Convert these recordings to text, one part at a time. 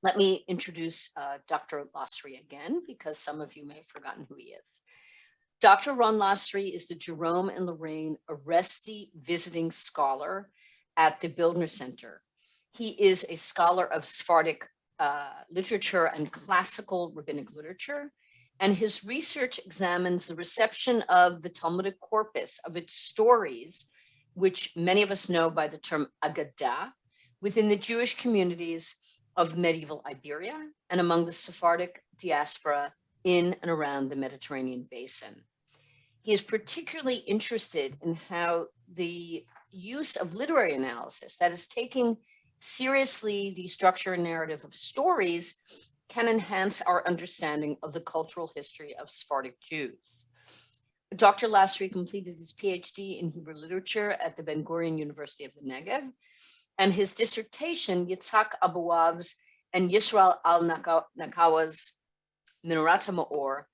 Let me introduce Dr. Lasry again, because some of you may have forgotten who he is. Dr. Ron Lasry is the Jerome and Lorraine Aresti Visiting Scholar at the Bildner Center. He is a scholar of Sephardic literature and classical rabbinic literature, and his research examines the reception of the Talmudic corpus, of its stories, which many of us know by the term Agadah, within the Jewish communities of medieval Iberia and among the Sephardic diaspora in and around the Mediterranean basin. He is particularly interested in how the use of literary analysis, that is taking seriously the structure and narrative of stories, can enhance our understanding of the cultural history of Sephardic Jews. Dr. Lasry completed his PhD in Hebrew literature at the Ben Gurion University of the Negev, and his dissertation, Yitzhak Abuav's and Yisrael al-Nakawa's Minarat HaMaor,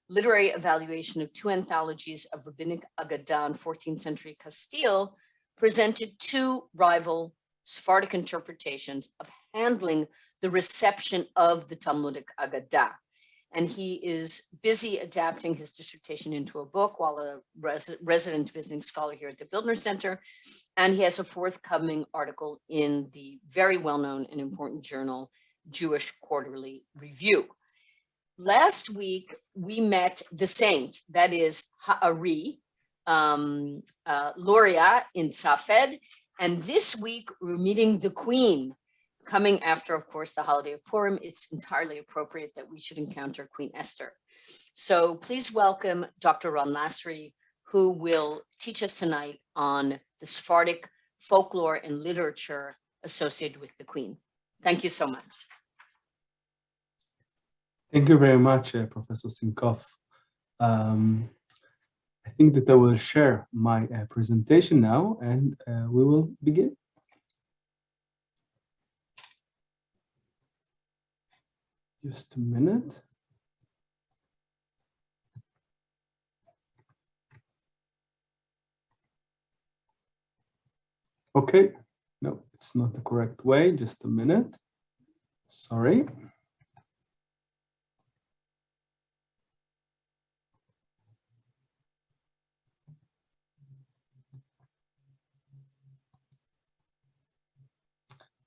literary evaluation of two anthologies of rabbinic Agadah in 14th century Castile, presented two rival Sephardic interpretations of handling the reception of the Talmudic Agadah. And he is busy adapting his dissertation into a book while a resident visiting scholar here at the Bildner Center. And he has a forthcoming article in the very well-known and important journal, Jewish Quarterly Review. Last week, we met the saint, that is Ha'ari, Luria in Safed. And this week, we're meeting the Queen. Coming after, of course, the holiday of Purim, it's entirely appropriate that we should encounter Queen Esther. So please welcome Dr. Ron Lasry, who will teach us tonight on the Sephardic folklore and literature associated with the Queen. Thank you so much. Thank you very much, Professor Simkov. I think that I will share my presentation now, and we will begin. Just a minute. Okay, no, it's not the correct way. Just a minute. Sorry.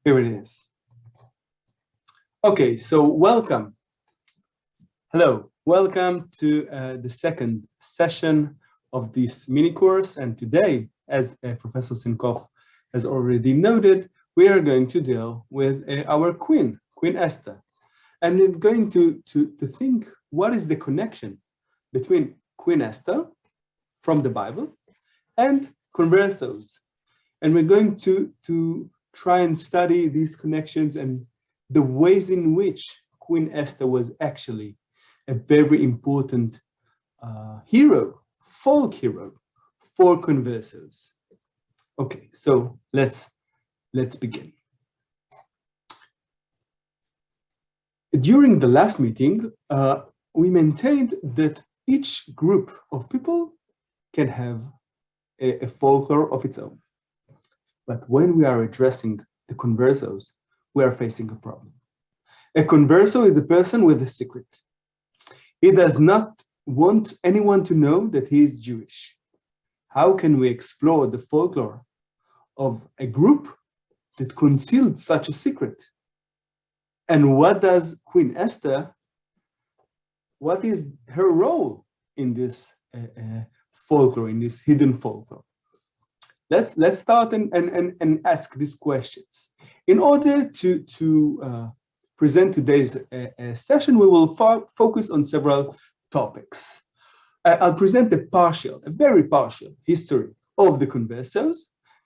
Here it is. Okay, so welcome. Hello, welcome to the second session of this mini course. And today, as Professor Simkov has already noted, we are going to deal with our Queen Esther. And we're going to think what is the connection between Queen Esther from the Bible and conversos. And we're going to try and study these connections and the ways in which Queen Esther was actually a very important hero, folk hero for conversos. Okay, so let's begin. During the last meeting, we maintained that each group of people can have a folklore of its own. But when we are addressing the conversos, we are facing a problem. A converso is a person with a secret. He does not want anyone to know that he is Jewish. How can we explore the folklore of a group that concealed such a secret? And what does Queen Esther, what is her role in this folklore, in this hidden folklore? Let's start and ask these questions. In order to present today's session, we will focus on several topics. I'll present a very partial history of the conversos.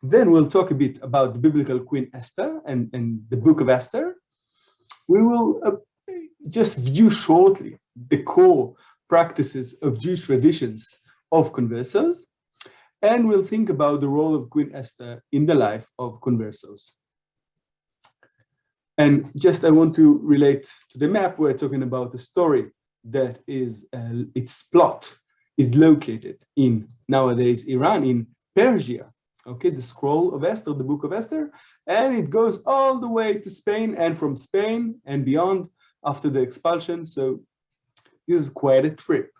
Then we'll talk a bit about the biblical Queen Esther and the Book of Esther. We will just view shortly the core practices of Jewish traditions of conversos. And we'll think about the role of Queen Esther in the life of conversos. And just I want to relate to the map. We're talking about a story that is, its plot is located in nowadays Iran, in Persia. Okay, the scroll of Esther, the book of Esther, and it goes all the way to Spain, and from Spain and beyond after the expulsion. So this is quite a trip,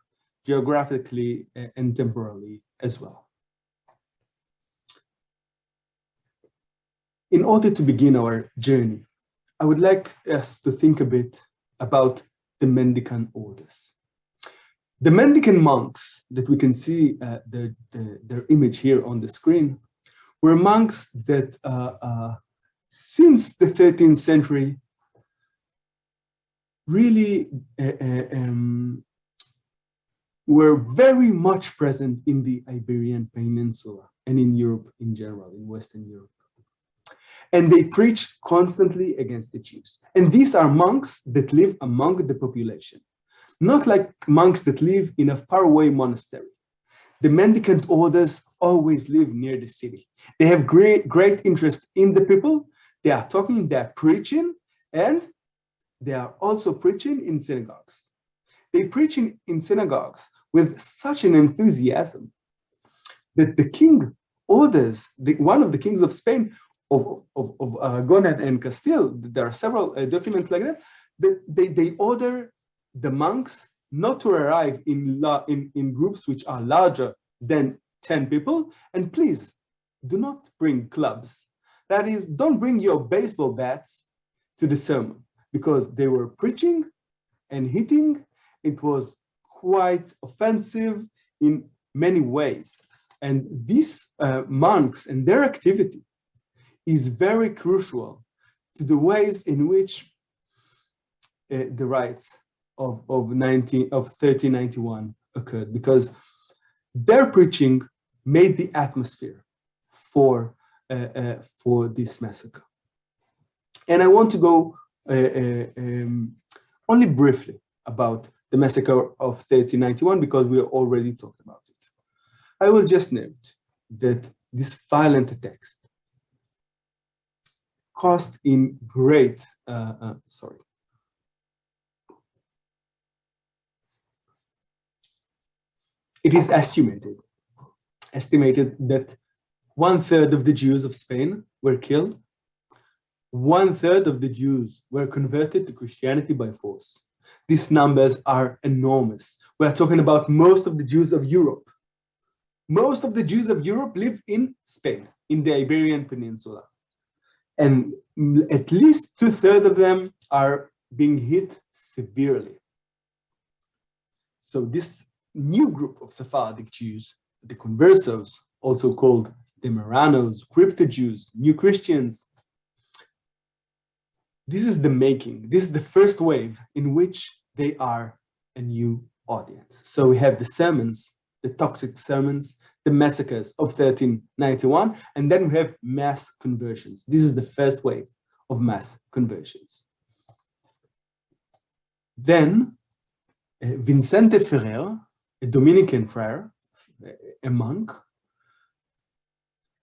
geographically and temporally as well. In order to begin our journey, I would like us to think a bit about the mendicant orders. The mendicant monks that we can see their image here on the screen were monks that since the 13th century really were very much present in the Iberian Peninsula and in Europe in general, in Western Europe. And they preach constantly against the Jews. And these are monks that live among the population, not like monks that live in a faraway monastery. The mendicant orders always live near the city. They have great interest in the people. They are talking, they are preaching, and they are also preaching in synagogues. They preach in synagogues with such an enthusiasm that the king orders, one of the kings of Spain, of Aragon and Castile, there are several documents like that, they order the monks not to arrive in groups which are larger than 10 people, and please do not bring clubs. That is, don't bring your baseball bats to the sermon, because they were preaching and hitting. It was quite offensive in many ways. And these monks and their activity is very crucial to the ways in which the riots of 1391 occurred, because their preaching made the atmosphere for this massacre. And I want to go only briefly about the massacre of 1391 because we already talked about it. I will just note that this violent attacks cost in great, It is estimated that 1/3 of the Jews of Spain were killed. 1/3 of the Jews were converted to Christianity by force. These numbers are enormous. We are talking about most of the Jews of Europe. Most of the Jews of Europe live in Spain, in the Iberian Peninsula. And at least 2/3 of them are being hit severely. So this new group of Sephardic Jews, the conversos, also called the Marranos, crypto-Jews, new Christians, this is the making, this is the first wave in which they are a new audience. So we have the sermons, the toxic sermons, the massacres of 1391, and then we have mass conversions. This is the first wave of mass conversions. Then Vicente Ferrer, a Dominican friar, a monk,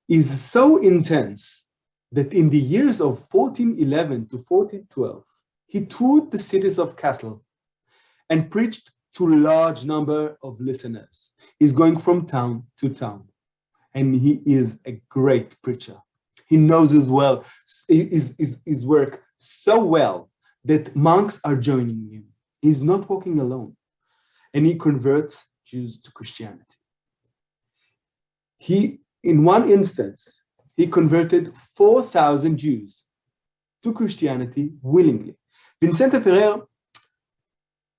is so intense that in the years of 1411 to 1412, he toured the cities of Kassel and preached to a large number of listeners. He's going from town to town, and he is a great preacher. He knows his work so well that monks are joining him. He's not walking alone, and he converts Jews to Christianity. In one instance, he converted 4,000 Jews to Christianity willingly. Vicente Ferrer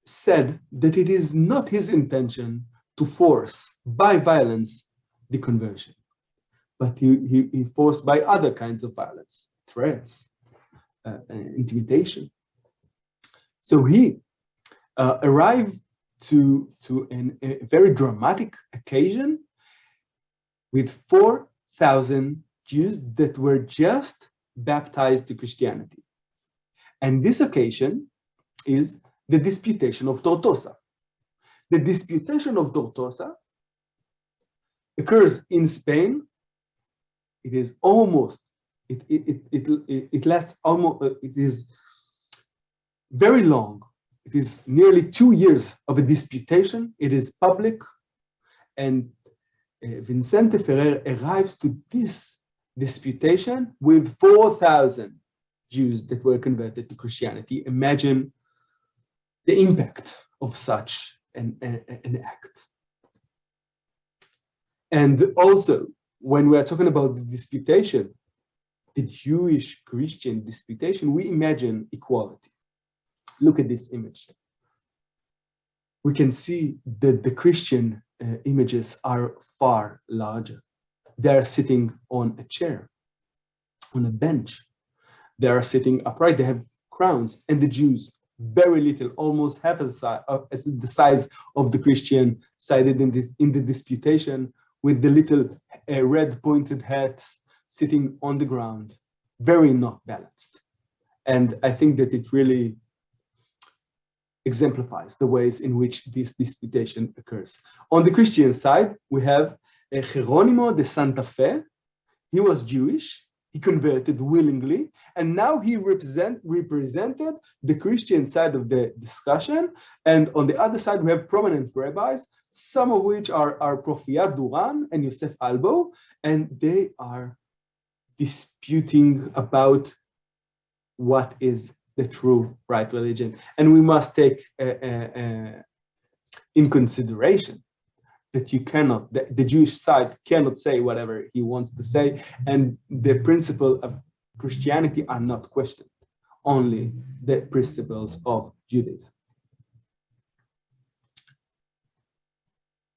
said that it is not his intention to force by violence the conversion, but he forced by other kinds of violence, threats, intimidation. So he arrived to a very dramatic occasion with 4,000 Jews that were just baptized to Christianity. And this occasion is the Disputation of Tortosa. The Disputation of Tortosa occurs in Spain. It is almost, it lasts almost, it is very long. It is nearly 2 years of a disputation. It is public, and Vicente Ferrer arrives to this disputation with 4,000 Jews that were converted to Christianity. Imagine the impact of such an act. And also, when we are talking about the disputation, the Jewish-Christian disputation, we imagine equality. Look at this image. We can see that the Christian images are far larger. They are sitting on a chair, on a bench. They are sitting upright. They have crowns. And the Jews, very little, almost half as the size of the Christian, sided in the disputation with the little red pointed hats sitting on the ground, very not balanced. And I think that it really exemplifies the ways in which this disputation occurs. On the Christian side, we have Jerónimo de Santa Fe. He was Jewish, he converted willingly, and now he represented the Christian side of the discussion. And on the other side, we have prominent rabbis, some of which are Profiat Duran and Yosef Albo, and they are disputing about what is the true right religion. And we must take in consideration that you cannot, the Jewish side cannot say whatever he wants to say, and the principle of Christianity are not questioned, only the principles of Judaism.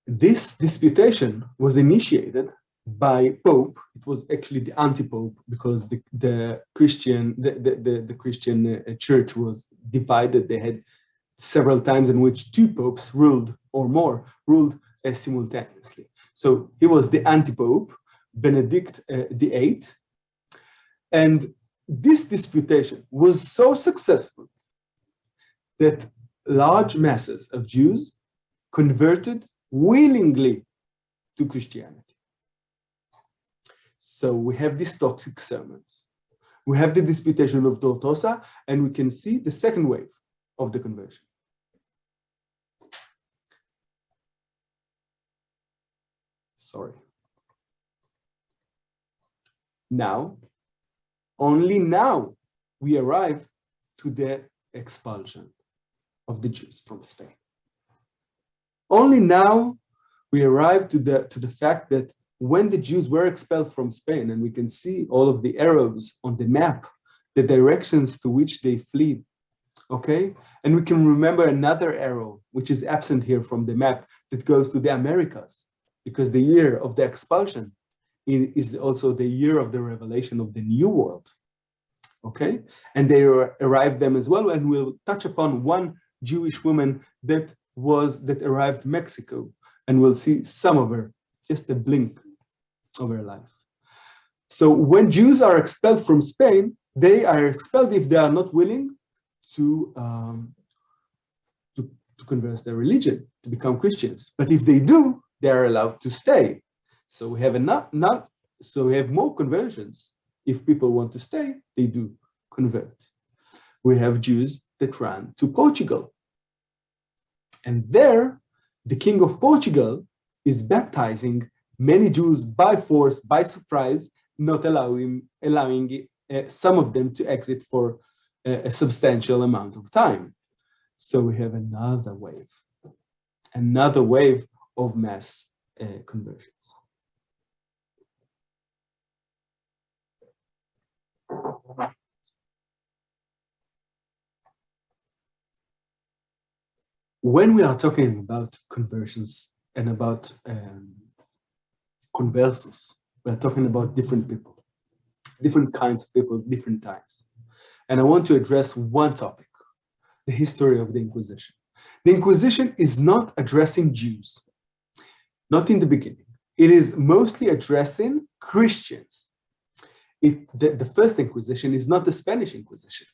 This disputation was initiated by Pope. It was actually the anti-Pope, because the Christian church was divided. They had several times in which two popes ruled or more ruled simultaneously. So he was the anti-Pope, Benedict VIII, and this disputation was so successful that large masses of Jews converted willingly to Christianity. So we have these toxic sermons. We have the disputation of Tortosa, and we can see the second wave of the conversion. Sorry. Now, only now, we arrive to the expulsion of the Jews from Spain. Only now we arrive to the fact that when the Jews were expelled from Spain, and we can see all of the arrows on the map, the directions to which they fled, okay? And we can remember another arrow, which is absent here from the map, that goes to the Americas, because the year of the expulsion is also the year of the revelation of the New World, okay? And they arrived them as well, and we'll touch upon one Jewish woman that arrived Mexico, and we'll see some of her, just a blink of her life. So when Jews are expelled from Spain, they are expelled if they are not willing to convert their religion, to become Christians. But if they do, they are allowed to stay. So we have so we have more conversions. If people want to stay, they do convert. We have Jews that ran to Portugal. And there, the king of Portugal is baptizing many Jews by force, by surprise, not allowing some of them to exit for a substantial amount of time. So we have another wave of mass conversions. When we are talking about conversions and about conversos, we are talking about different people, different kinds of people, different times. And I want to address one topic, the history of the Inquisition. The Inquisition is not addressing Jews, not in the beginning. It is mostly addressing Christians. The first Inquisition is not the Spanish Inquisition.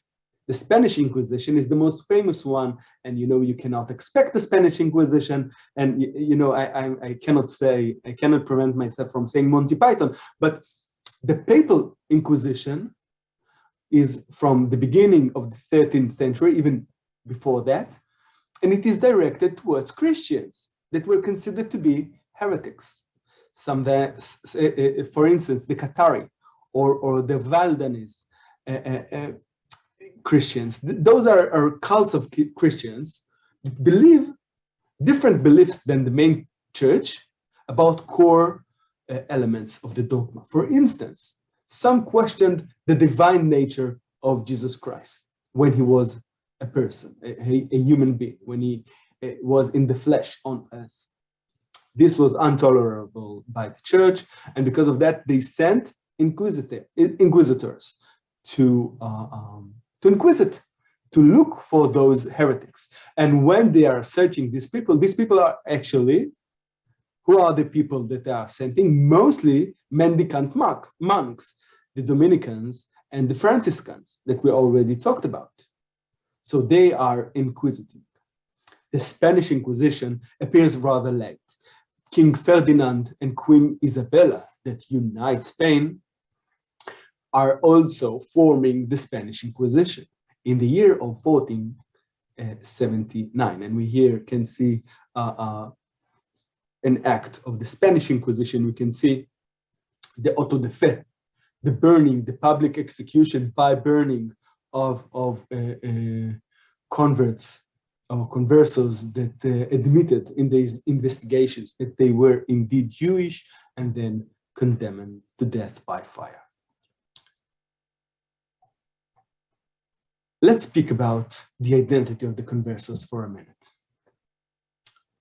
The Spanish Inquisition is the most famous one, and you cannot expect the Spanish Inquisition. And I cannot prevent myself from saying Monty Python, but the Papal Inquisition is from the beginning of the 13th century, even before that, and it is directed towards Christians that were considered to be heretics. some that, for instance, the Qatari or the Valdanese Christians. Those are cults of Christians that believe different beliefs than the main church about core elements of the dogma. For instance, some questioned the divine nature of Jesus Christ when he was a person, a human being, when he was in the flesh on earth. This was intolerable by the church, and because of that, they sent inquisitors to inquisite, to look for those heretics. And when they are searching these people are actually, who are the people that they are sending? Mostly mendicant monks, the Dominicans and the Franciscans that we already talked about. So they are inquisiting. The Spanish Inquisition appears rather late. King Ferdinand and Queen Isabella, that unite Spain, are also forming the Spanish Inquisition in the year of 1479. And we here can see an act of the Spanish Inquisition. We can see the auto de fe, the burning, the public execution by burning of converts or conversos that admitted in these investigations that they were indeed Jewish and then condemned to death by fire. Let's speak about the identity of the conversos for a minute.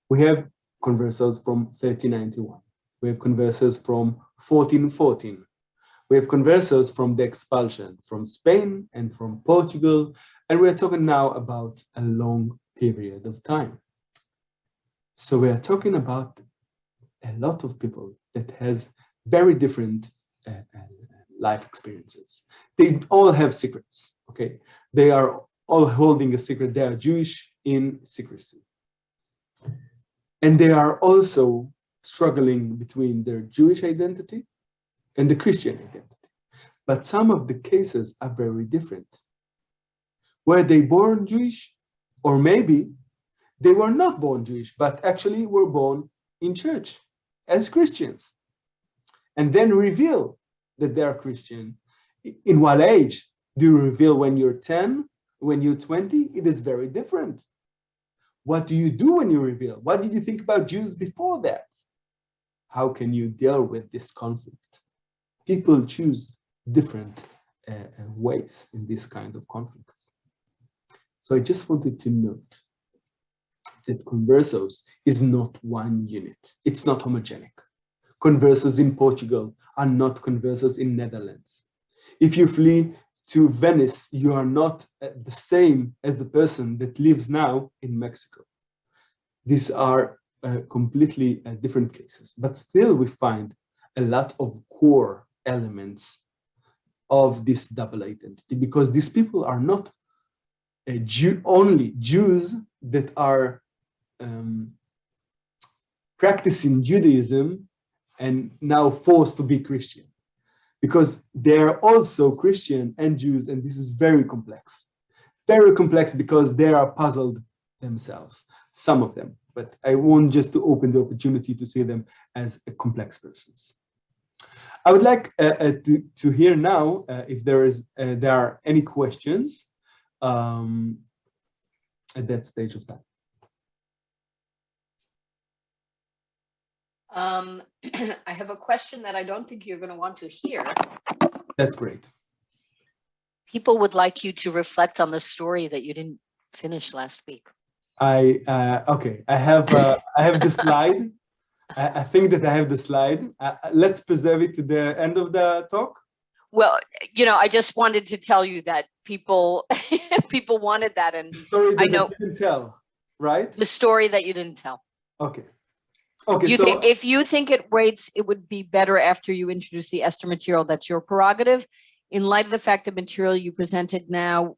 We have conversos from 1391. We have conversos from 1414. We have conversos from the expulsion from Spain and from Portugal, and we are talking now about a long period of time. So we are talking about a lot of people that has very different life experiences. They all have secrets, okay? They are all holding a secret. They are Jewish in secrecy. And they are also struggling between their Jewish identity and the Christian identity. But some of the cases are very different. Were they born Jewish? Or maybe they were not born Jewish, but actually were born in church as Christians, and then reveal that they are Christian. In what age? Do you reveal when you're 10, when you're 20? It is very different. What do you do when you reveal? What did you think about Jews before that? How can you deal with this conflict? People choose different ways in this kind of conflicts. So I just wanted to note that conversos is not one unit. It's not homogenic. Conversos in Portugal are not conversos in Netherlands. If you flee to Venice, you are not the same as the person that lives now in Mexico. These are completely different cases, but still we find a lot of core elements of this double identity, because these people are not only Jews that are practicing Judaism and now forced to be Christian, because they are also Christian and Jews, and this is very complex because they are puzzled themselves, some of them, but I want just to open the opportunity to see them as complex persons. I would like to hear now if there are any questions at that stage of time. I have a question that I don't think you're going to want to hear. That's great. People would like you to reflect on the story that you didn't finish last week. Okay. I have the slide. I think that I have the slide. Let's preserve it to the end of the talk. Well, I just wanted to tell you that people wanted that, and the story that I know you didn't tell, right? the story that you didn't tell. Okay. If you think it would be better after you introduce the Esther material, that's your prerogative. In light of the fact that material you presented now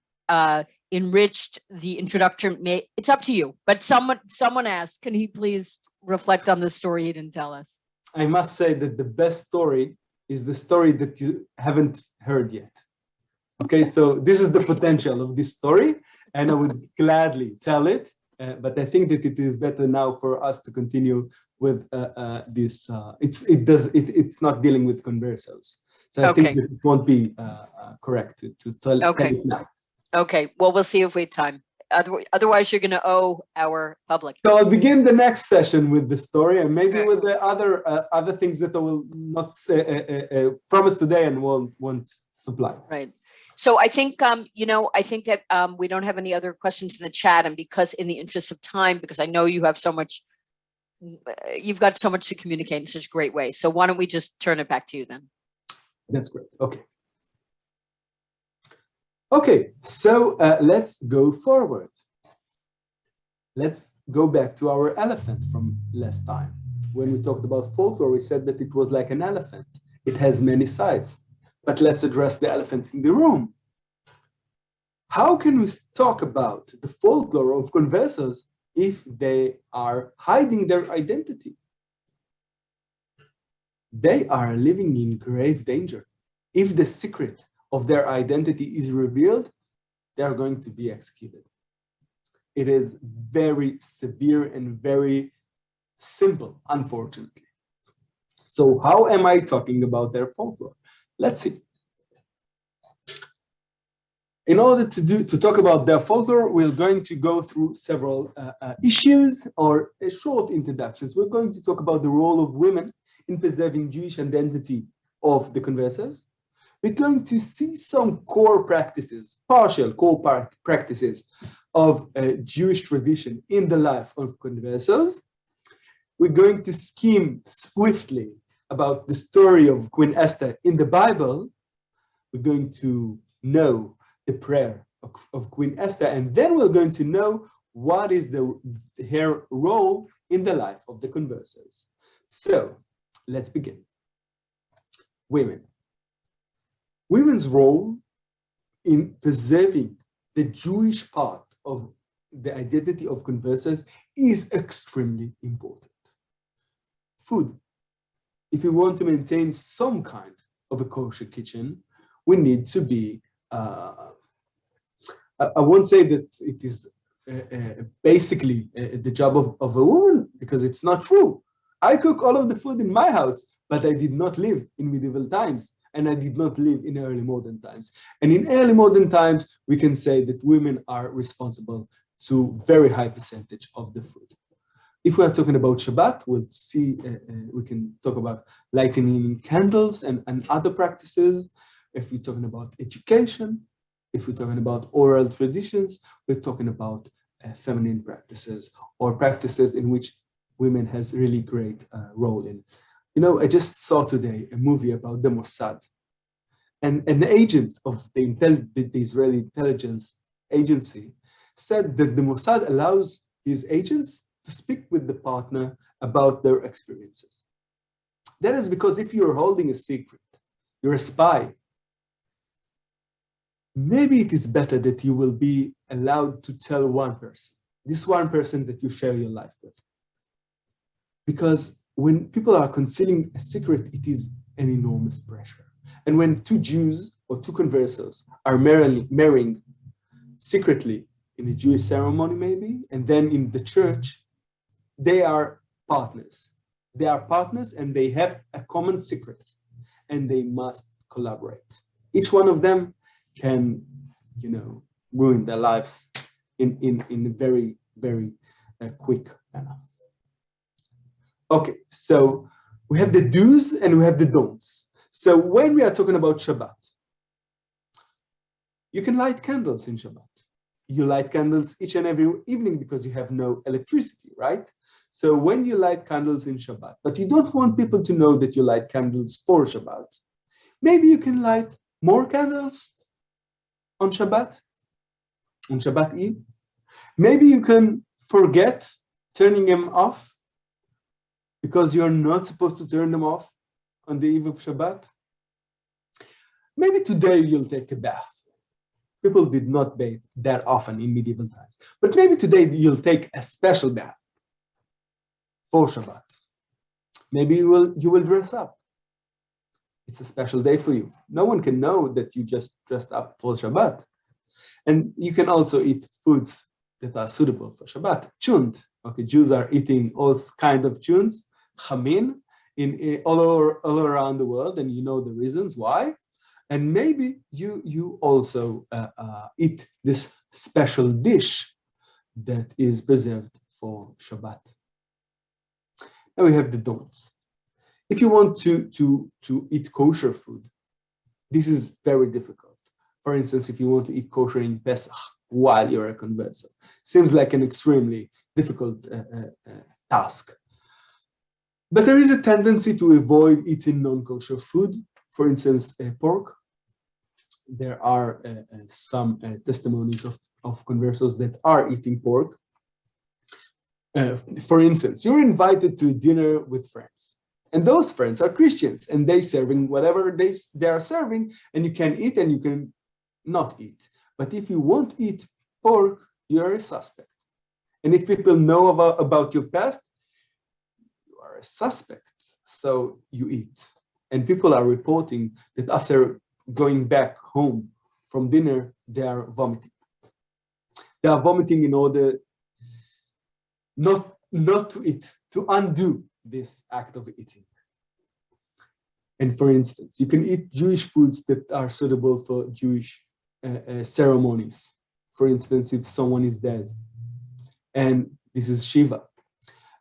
enriched the introduction, it's up to you. But someone asked, can he please reflect on the story he didn't tell us? I must say that the best story is the story that you haven't heard yet. Okay, so this is the potential of this story, and I would gladly tell it, but I think that it is better now for us to continue with this. It's not dealing with conversos. So I think Okay. that it won't be correct to tell Okay. it now. Okay. Well, we'll see if we have time. Otherwise, you're going to owe our public. So I'll begin the next session with the story, and maybe Okay. with the other things that I will not promise today and won't supply. Right. So I think, I think that we don't have any other questions in the chat, and because in the interest of time, because I know you have so much, you've got so much to communicate in such great ways. So why don't we just turn it back to you then? That's great. Okay. Okay, so let's go forward. Let's go back to our elephant from last time. When we talked about folklore, we said that it was like an elephant. It has many sides. But let's address the elephant in the room. How can we talk about the folklore of conversos if they are hiding their identity? They are living in grave danger. If the secret of their identity is revealed, they are going to be executed. It is very severe and very simple, unfortunately. So how am I talking about their folklore? Let's see. In order to talk about their folklore, we're going to go through several issues or short introductions. We're going to talk about the role of women in preserving Jewish identity of the conversos. We're going to see some core practices, partial core practices of Jewish tradition in the life of conversos. We're going to skim swiftly about the story of Queen Esther in the Bible. We're going to know the prayer of Queen Esther, and then we're going to know what is her role in the life of the conversos. So let's begin. Women. Women's role in preserving the Jewish part of the identity of conversos is extremely important. Food. If we want to maintain some kind of a kosher kitchen, we need to be, I won't say that it is basically the job of a woman, because it's not true. I cook all of the food in my house, but I did not live in medieval times. And I did not live in early modern times. And in early modern times, we can say that women are responsible to very high percentage of the food. If we are talking about Shabbat, we'll see, we can talk about lighting candles and other practices. If we're talking about education, if we're talking about oral traditions, we're talking about feminine practices or practices in which women has really great role in. You know, I just saw today a movie about the Mossad, and an agent of the Israeli intelligence agency said that the Mossad allows his agents to speak with the partner about their experiences. That is because if you're holding a secret, you're a spy, maybe it is better that you will be allowed to tell one person, this one person that you share your life with. Because when people are concealing a secret, it is an enormous pressure. And when two Jews or two conversos are marrying secretly in a Jewish ceremony maybe, and then in the church, they are partners. They are partners and they have a common secret and they must collaborate. Each one of them can, ruin their lives in a very, very quick manner. Okay, so we have the do's and we have the don'ts. So when we are talking about Shabbat, you can light candles in Shabbat. You light candles each and every evening because you have no electricity, right? So when you light candles in Shabbat, but you don't want people to know that you light candles for Shabbat, maybe you can light more candles on Shabbat Eve. Maybe you can forget turning them off because you're not supposed to turn them off on the eve of Shabbat. Maybe today you'll take a bath. People did not bathe that often in medieval times. But maybe today you'll take a special bath for Shabbat. Maybe you will dress up. It's a special day for you. No one can know that you just dressed up for Shabbat. And you can also eat foods that are suitable for Shabbat. Chunt. Okay, Jews are eating all kinds of chuns. chamin all around the world, and you know the reasons why. And maybe you also eat this special dish that is preserved for Shabbat. Now we have the don'ts. If you want to eat kosher food, this is very difficult. For instance, if you want to eat kosher in Pesach while you're a converso, seems like an extremely difficult task. But there is a tendency to avoid eating non-kosher food, for instance, pork. There are some testimonies of conversos that are eating pork. For instance, you're invited to dinner with friends, and those friends are Christians, and they serving whatever they are serving, and you can eat and you can not eat. But if you won't eat pork, you are a suspect. And if people know about your past, you are a suspect. So you eat. And people are reporting that after going back home from dinner, they are vomiting. They are vomiting in order not to eat, to undo this act of eating. And for instance, you can eat Jewish foods that are suitable for Jewish ceremonies. For instance, if someone is dead, and this is Shiva,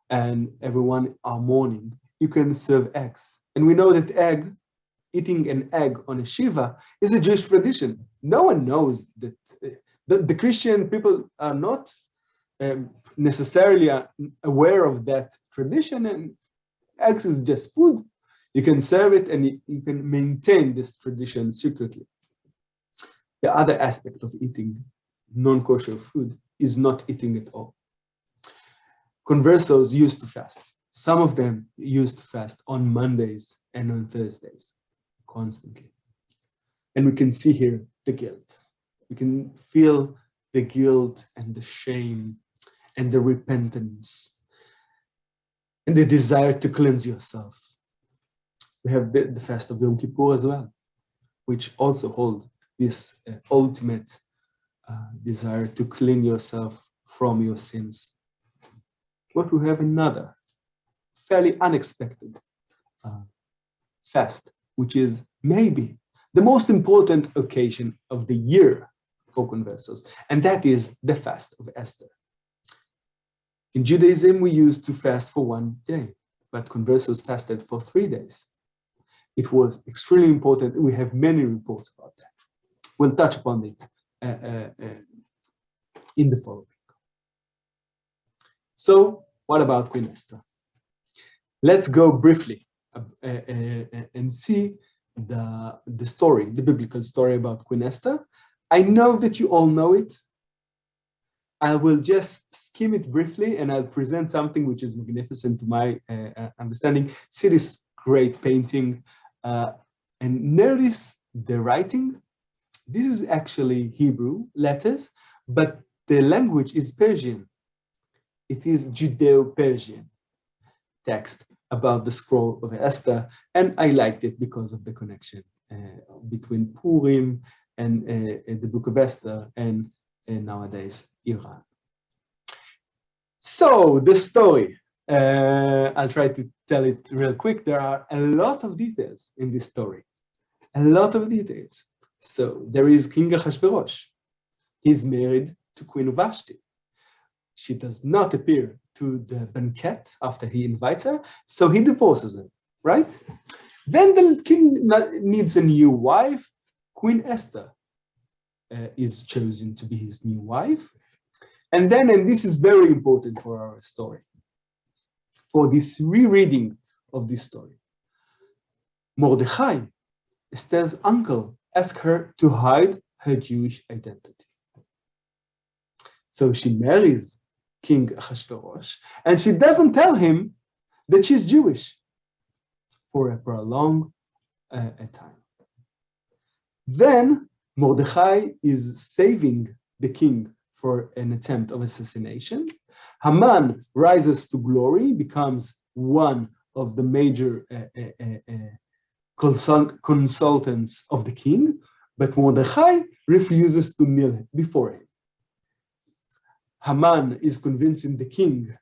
and everyone are mourning, you can serve eggs. And we know that eating an egg on a Shiva is a Jewish tradition. No one knows that the Christian people are not necessarily aware of that tradition, and eggs is just food. You can serve it and you can maintain this tradition secretly. The other aspect of eating non-kosher food is not eating at all. Conversos used to fast. Some of them used to fast on Mondays and on Thursdays constantly. And we can see here the guilt. We can feel the guilt and the shame and the repentance and the desire to cleanse yourself. We have the fast of Yom Kippur as well, which also holds this ultimate desire to clean yourself from your sins. But we have another fairly unexpected fast, which is maybe the most important occasion of the year for conversos, and that is the fast of Esther. In Judaism, we used to fast for 1 day, but conversos fasted for 3 days. It was extremely important. We have many reports about that. We'll touch upon it in the following. So, what about Queen Esther? Let's go briefly and see the story, the biblical story about Queen Esther. I know that you all know it. I will just skim it briefly, and I'll present something which is magnificent to my understanding. See this great painting, and notice the writing. This is actually Hebrew letters, but the language is Persian. It is Judeo-Persian text about the scroll of Esther, and I liked it because of the connection between Purim and the book of Esther and nowadays Iran. So the story, I'll try to tell it real quick. There are a lot of details in this story, a lot of details. So there is King Ahasuerus. He's married to Queen Vashti. She does not appear to the banquet after he invites her, so he divorces her, right? Then the king needs a new wife. Queen Esther is chosen to be his new wife. And then, and this is very important for our story, for this rereading of this story, Mordechai, Esther's uncle, asked her to hide her Jewish identity. So she marries King Ahasuerus, and she doesn't tell him that she's Jewish for a prolonged time. Then Mordechai is saving the king for an attempt of assassination. Haman rises to glory, becomes one of the major consultants of the king, but Mordechai refuses to kneel before him. Haman is convincing the king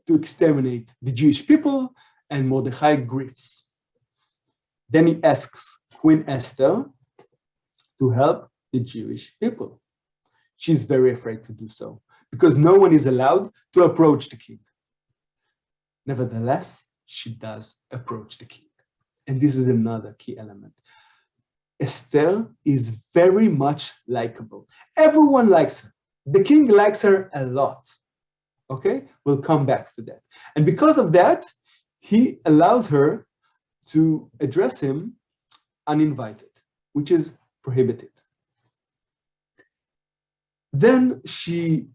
to exterminate the Jewish people, and Mordechai grieves. Then he asks Queen Esther to help the Jewish people. She's very afraid to do so because no one is allowed to approach the king. Nevertheless, she does approach the king. And this is another key element. Esther is very much likable. Everyone likes her. The king likes her a lot. Okay, we'll come back to that. And because of that, he allows her to address him uninvited, which is prohibited. Then she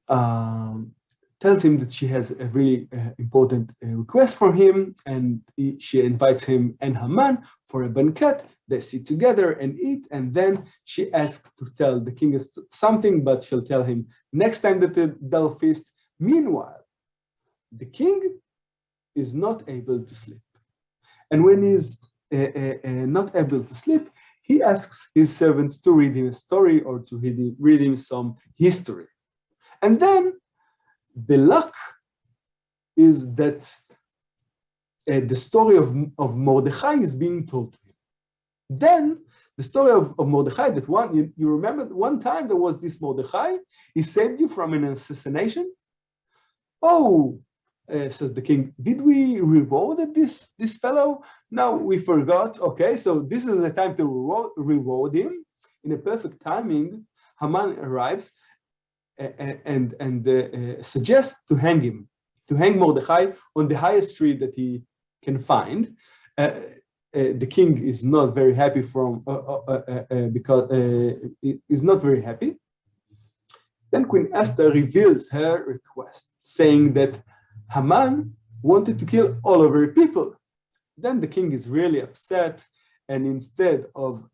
tells him that she has a really important request for him, and she invites him and Haman for a banquet. They sit together and eat, and then she asks to tell the king something, but she'll tell him next time that they'll feast. Meanwhile, the king is not able to sleep. And when he's not able to sleep, he asks his servants to read him a story or to read him some history. And then the luck is that the story of Mordechai is being told to him. Then the story of Mordechai, that you remember one time there was this Mordechai, he saved you from an assassination. Oh, says the king, did we reward this fellow? No, we forgot. Okay, so this is the time to reward him. In a perfect timing, Haman arrives and suggests to hang him, to hang Mordechai on the highest tree that he can find. The king is not very happy because he's not very happy. Then Queen Esther reveals her request, saying that Haman wanted to kill all of her people. Then the king is really upset, and instead of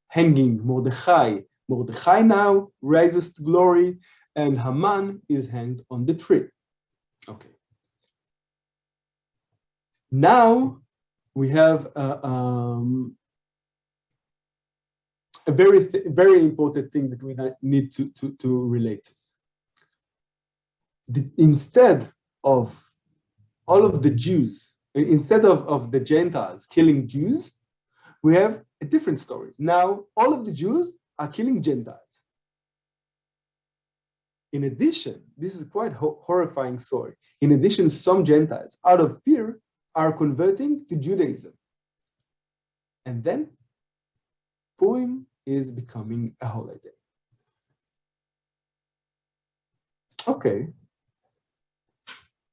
hanging Mordechai, Mordechai now rises to glory, and Haman is hanged on the tree. Okay. Now we have a very important thing that we need to relate to. Instead of all of the Jews, instead of the Gentiles killing Jews, we have a different story. Now, all of the Jews are killing Gentiles. In addition, this is quite horrifying story. In addition, some Gentiles, out of fear, are converting to Judaism. And then Purim is becoming a holiday. Okay.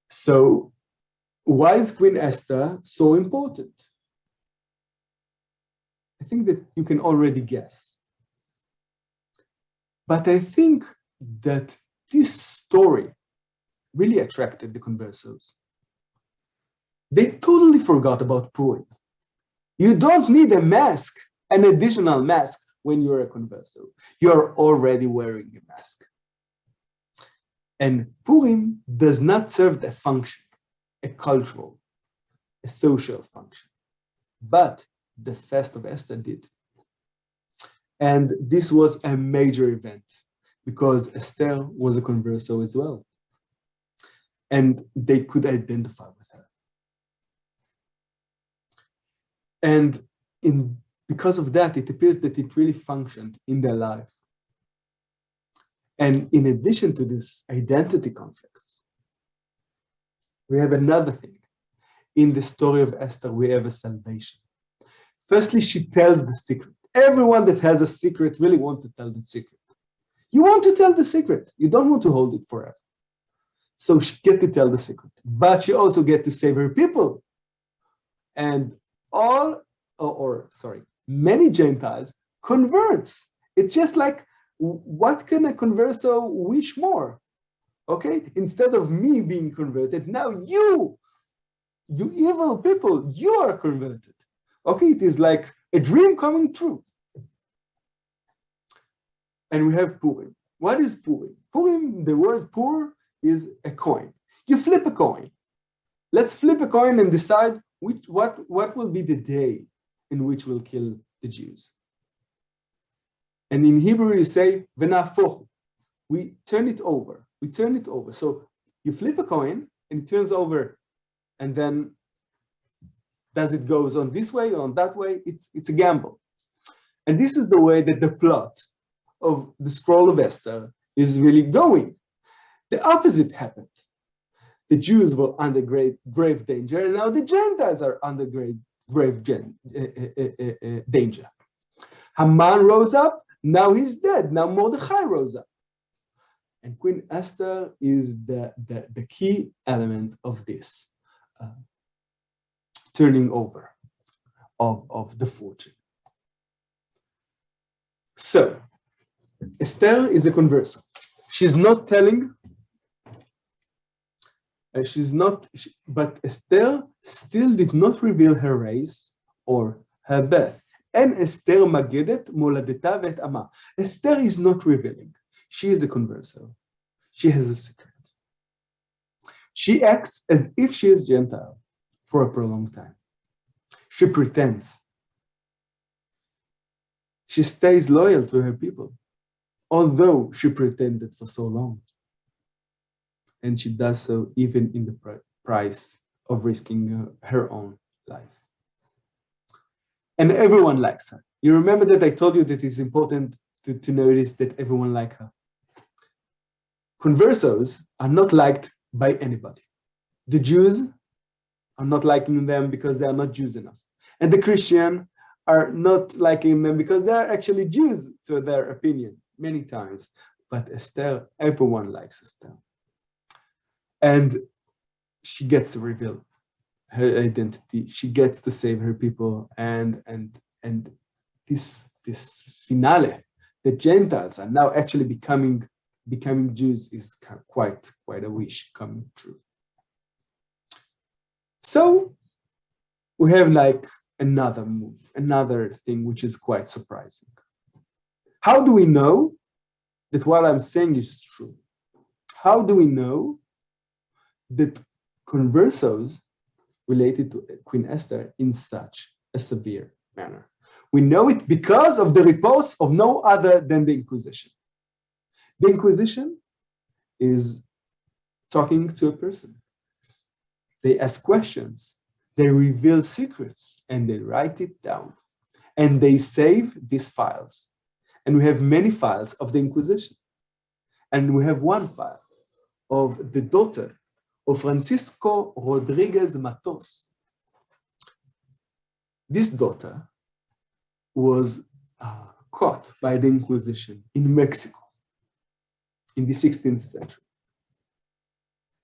So why is Queen Esther so important? I think that you can already guess. But I think that this story really attracted the conversos. They totally forgot about Purim. You don't need a mask, an additional mask, when you're a converso. You're already wearing a mask. And Purim does not serve a function, a cultural, a social function, but the Fest of Esther did. And this was a major event because Esther was a converso as well. And they could identify with her. And because of that, it appears that it really functioned in their life. And in addition to this identity conflicts, we have another thing. In the story of Esther, we have a salvation. Firstly, she tells the secret. Everyone that has a secret really wants to tell the secret. You want to tell the secret. You don't want to hold it forever. So she gets to tell the secret, but she also gets to save her people. And many Gentiles converts. It's just like, what can a converso wish more? Okay, instead of me being converted, now you evil people, you are converted. Okay, it is like a dream coming true. And we have Purim. What is Purim? Purim, the word pur is a coin. You flip a coin. Let's flip a coin and decide what will be the day in which we'll kill the Jews. And in Hebrew, you say, v'nafochu. We turn it over. We turn it over. So you flip a coin and it turns over and then does it goes on this way or on that way? It's a gamble. And this is the way that the plot of the scroll of Esther is really going. The opposite happened. The Jews were under grave danger, and now the Gentiles are under grave danger. Haman rose up, now he's dead. Now Mordechai rose up. And Queen Esther is the key element of this turning over of the fortune. So, Esther is a converser. She's not telling, but Esther still did not reveal her race or her birth. And Esther magedet moladeta vet ama. Esther is not revealing. She is a converser. She has a secret. She acts as if she is Gentile for a prolonged time. She pretends. She stays loyal to her people, although she pretended for so long. And she does so even in the price of risking her own life. And everyone likes her. You remember that I told you that it's important to notice that everyone likes her. Conversos are not liked by anybody. The Jews are not liking them because they are not Jews enough. And the Christian are not liking them because they are actually Jews to their opinion many times. But Esther, everyone likes Esther. And she gets to reveal her identity. She gets to save her people. And this finale, the Gentiles are now actually becoming Jews, is quite a wish coming true. So we have like another move, another thing which is quite surprising. How do we know that what I'm saying is true? How do we know that conversos related to Queen Esther in such a severe manner? We know it because of the reports of no other than the Inquisition. The Inquisition is talking to a person. They ask questions, they reveal secrets, and they write it down. And they save these files. And we have many files of the Inquisition. And we have one file of the daughter of Francisco Rodriguez Matos. This daughter was caught by the Inquisition in Mexico in the 16th century.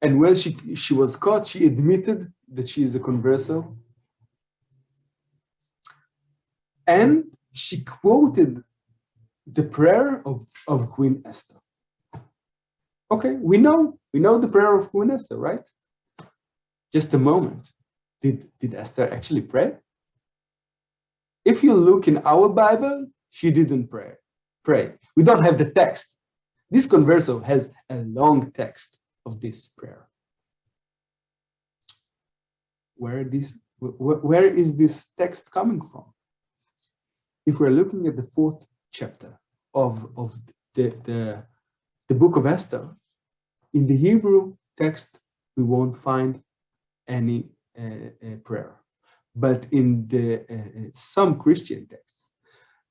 And when she was caught, she admitted that she is a converso. And she quoted the prayer of Queen Esther. Okay, we know the prayer of Queen Esther, right? Just a moment. Did Esther actually pray? If you look in our Bible, she didn't pray. We don't have the text. This converso has a long text of this prayer. Where is this text coming from? If we're looking at the 4th chapter of the book of Esther, in the Hebrew text, we won't find any prayer. But in the some Christian texts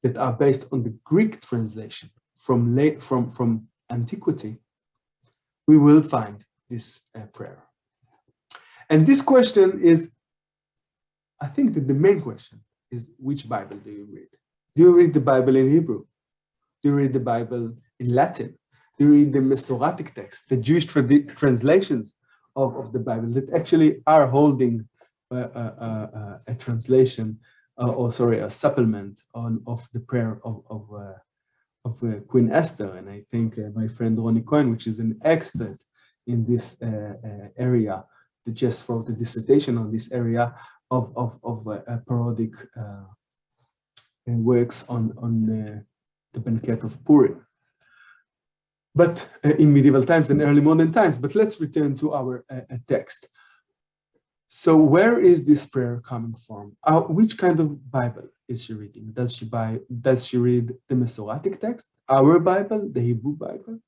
that are based on the Greek translation from antiquity, we will find this prayer. And this question is, I think that the main question is, which Bible do you read? Do you read the Bible in Hebrew? Do you read the Bible in Latin? Do you read the Masoretic text, the Jewish translations of the Bible that actually are holding a translation, a supplement of the prayer of Queen Esther? And I think my friend Ronnie Cohen, which is an expert in this area, that just wrote a dissertation on this area of parodic works on the banquet of Purim. But in medieval times and early modern times. But let's return to our text. So where is this prayer coming from? Which kind of Bible is she reading? Does she read the Masoretic text, our Bible, the Hebrew Bible?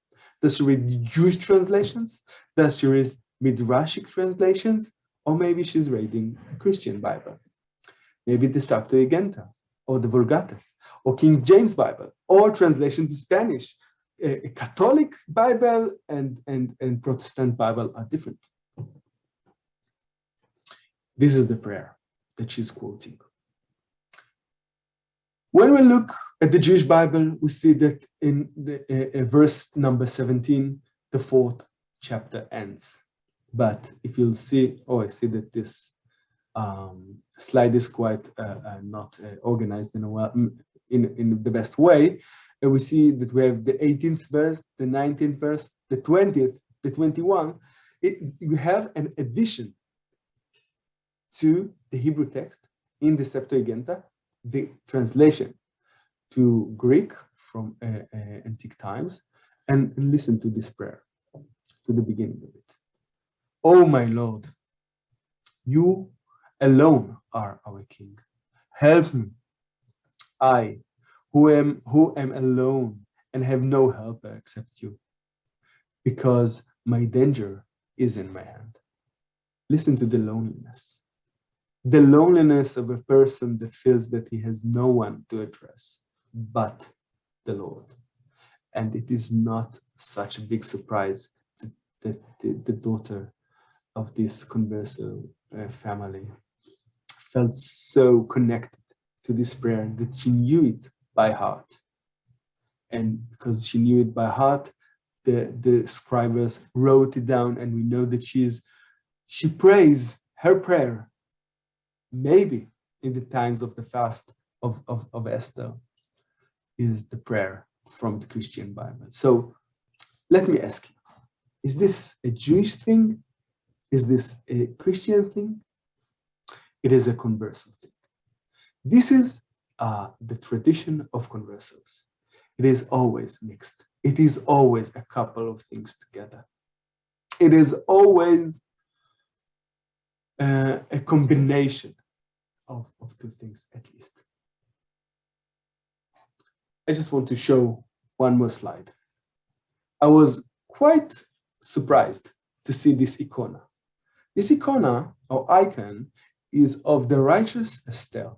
Does she read Jewish translations? Does she read Midrashic translations? or maybe she's reading a Christian Bible, maybe the Septuaginta, or the Vulgata, or King James Bible, or translation to Spanish. A Catholic Bible and Protestant Bible are different. This is the prayer that she's quoting. When we look at the Jewish Bible, we see that in the verse number 17, the 4th chapter ends. But if you'll see, I see that this slide is quite not organized in the best way. And we see that we have the 18th verse, the 19th verse, the 20th, the 21. We have an addition to the Hebrew text in the Septuaginta, the translation to Greek from antique times, and listen to this prayer, to the beginning of it. Oh my Lord, you alone are our King. Help me, I who am alone and have no helper except you, because my danger is in my hand. Listen to the loneliness. The loneliness of a person that feels that he has no one to address but the Lord. And it is not such a big surprise that the daughter of this converso family felt so connected to this prayer that she knew it by heart. And because she knew it by heart, the scribes wrote it down, and we know that she prays her prayer maybe in the times of the fast of Esther is the prayer from the Christian Bible. So let me ask you, is this a Jewish thing? Is this a Christian thing? It is a converso thing. This is the tradition of conversos. It is always mixed. It is always a couple of things together. It is always a combination of two things at least. I just want to show one more slide. I was quite surprised to see this icona. This icona or icon is of the righteous Esther.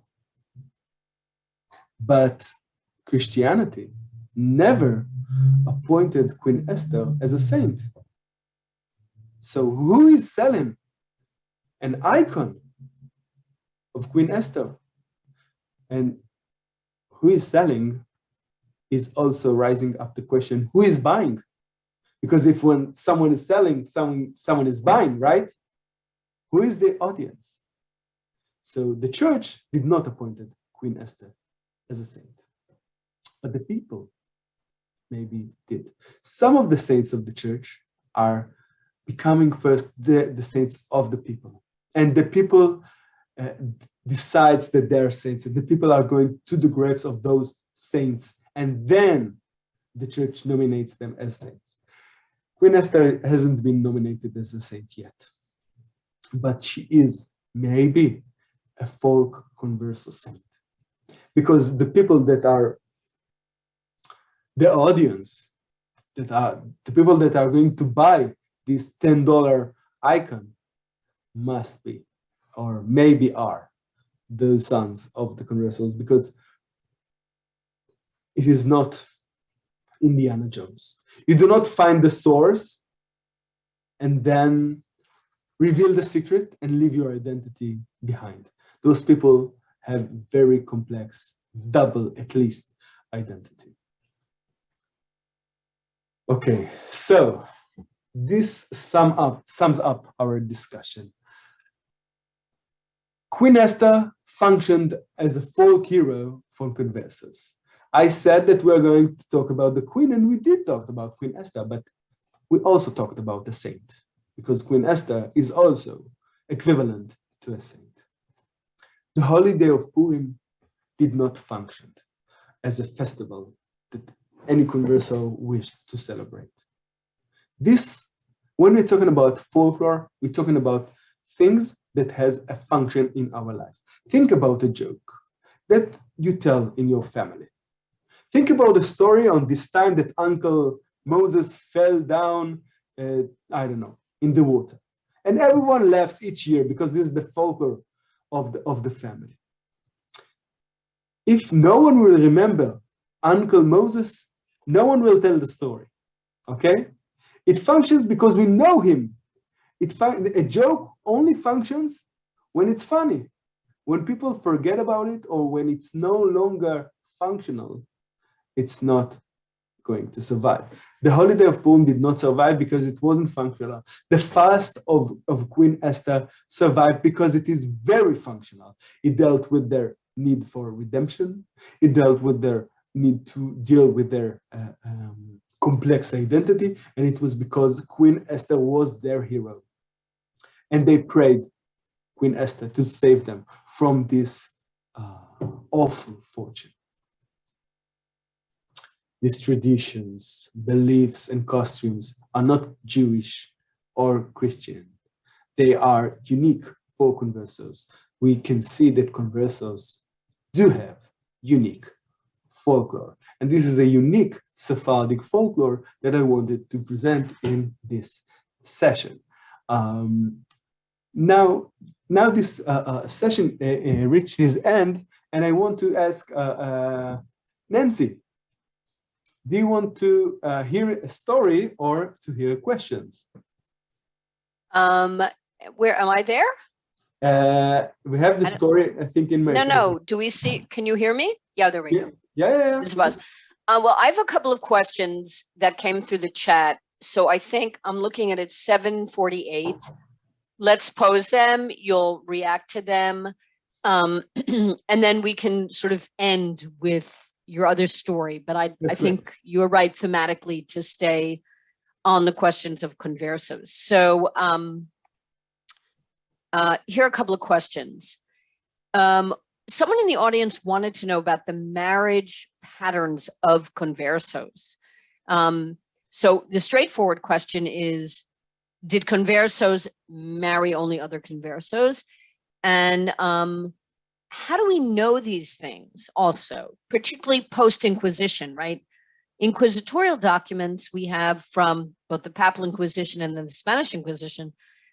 But Christianity never appointed Queen Esther as a saint. So who is selling an icon of Queen Esther? And who is selling is also rising up the question, who is buying? Because if when someone is selling, someone is buying, right? Who is the audience? So the church did not appoint Queen Esther as a saint, but the people maybe did. Some of the saints of the church are becoming first the saints of the people, and the people decides that they're saints, and the people are going to the graves of those saints, and then the church nominates them as saints. Queen Esther hasn't been nominated as a saint yet, but she is maybe a folk converso saint, because the people that are the audience, that are the people that are going to buy this $10 icon must be, or maybe are, the sons of the conversos, because it is not Indiana Jones. You do not find the source and then reveal the secret and leave your identity behind. Those people have very complex, double at least, identity. Okay, so this sums up our discussion. Queen Esther functioned as a folk hero for conversos. I said that we're going to talk about the queen, and we did talk about Queen Esther, but we also talked about the saint, because Queen Esther is also equivalent to a saint. The holiday of Purim did not function as a festival that any converso wished to celebrate. This, when we're talking about folklore, we're talking about things that has a function in our life. Think about a joke that you tell in your family. Think about a story on this time that Uncle Moses fell down, I don't know, in the water. And everyone laughs each year because this is the folklore of the family. If no one will remember Uncle Moses, no one will tell the story. Okay? It functions because we know him. A joke only functions when it's funny. When people forget about it or when it's no longer functional, it's not going to survive. The holiday of Purim did not survive because it wasn't functional. The fast of Queen Esther survived because it is very functional. It dealt with their need for redemption. It dealt with their need to deal with their complex identity. And it was because Queen Esther was their hero. And they prayed Queen Esther to save them from this awful fortune. These traditions, beliefs, and costumes are not Jewish or Christian. They are unique for conversos. We can see that conversos do have unique folklore. And this is a unique Sephardic folklore that I wanted to present in this session. Now this session reached its end, and I want to ask Nancy, do you want to hear a story or to hear questions? Where am I there? We have the story, I think, in my... No. Do we see? Can you hear me? Yeah, there we go. Yeah. This was. Well, I have a couple of questions that came through the chat. So I think I'm looking at it 7:48. Let's pose them. You'll react to them. And then we can sort of end with your other story. But I think you're right thematically to stay on the questions of conversos. So here are a couple of questions. Someone in the audience wanted to know about the marriage patterns of conversos. So the straightforward question is, did conversos marry only other conversos? And how do we know these things also, particularly post-Inquisition, right? Inquisitorial documents we have from both the Papal Inquisition and then the Spanish Inquisition.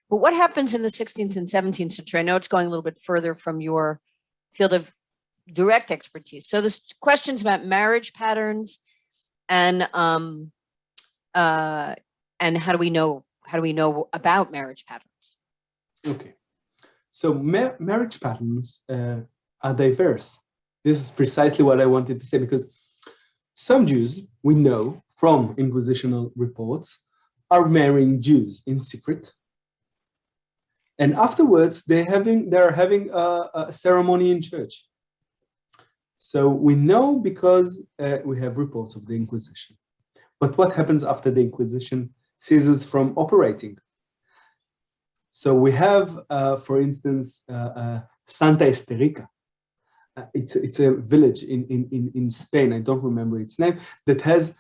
But what happens in the 16th and 17th century? I know it's going a little bit further from your field of direct expertise. So there's questions about marriage patterns and how do we know about marriage patterns? Okay, so marriage patterns are diverse. This is precisely what I wanted to say, because some Jews we know from inquisitional reports are marrying Jews in secret, and afterwards they're having a ceremony in church. So we know because we have reports of the Inquisition. But what happens after the Inquisition ceases from operating? So we have, for instance, Santa Esterica. It's a village in Spain, I don't remember its name, that has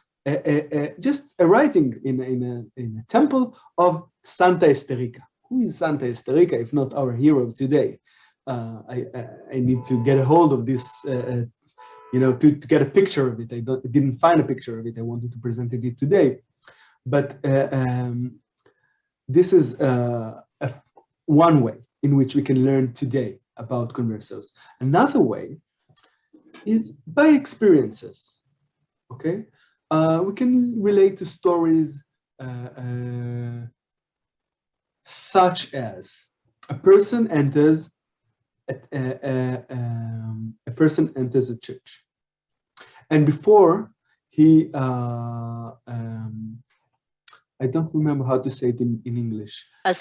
just a writing in a temple of Santa Esterica. Who is Santa Esterica, if not our hero today? I need to get a hold of this, to get a picture of it. I didn't find a picture of it. I wanted to present it today. But this is one way in which we can learn today about conversos. Another way is by experiences, okay? We can relate to stories such as a person enters a church, and before he I don't remember how to say it in English. He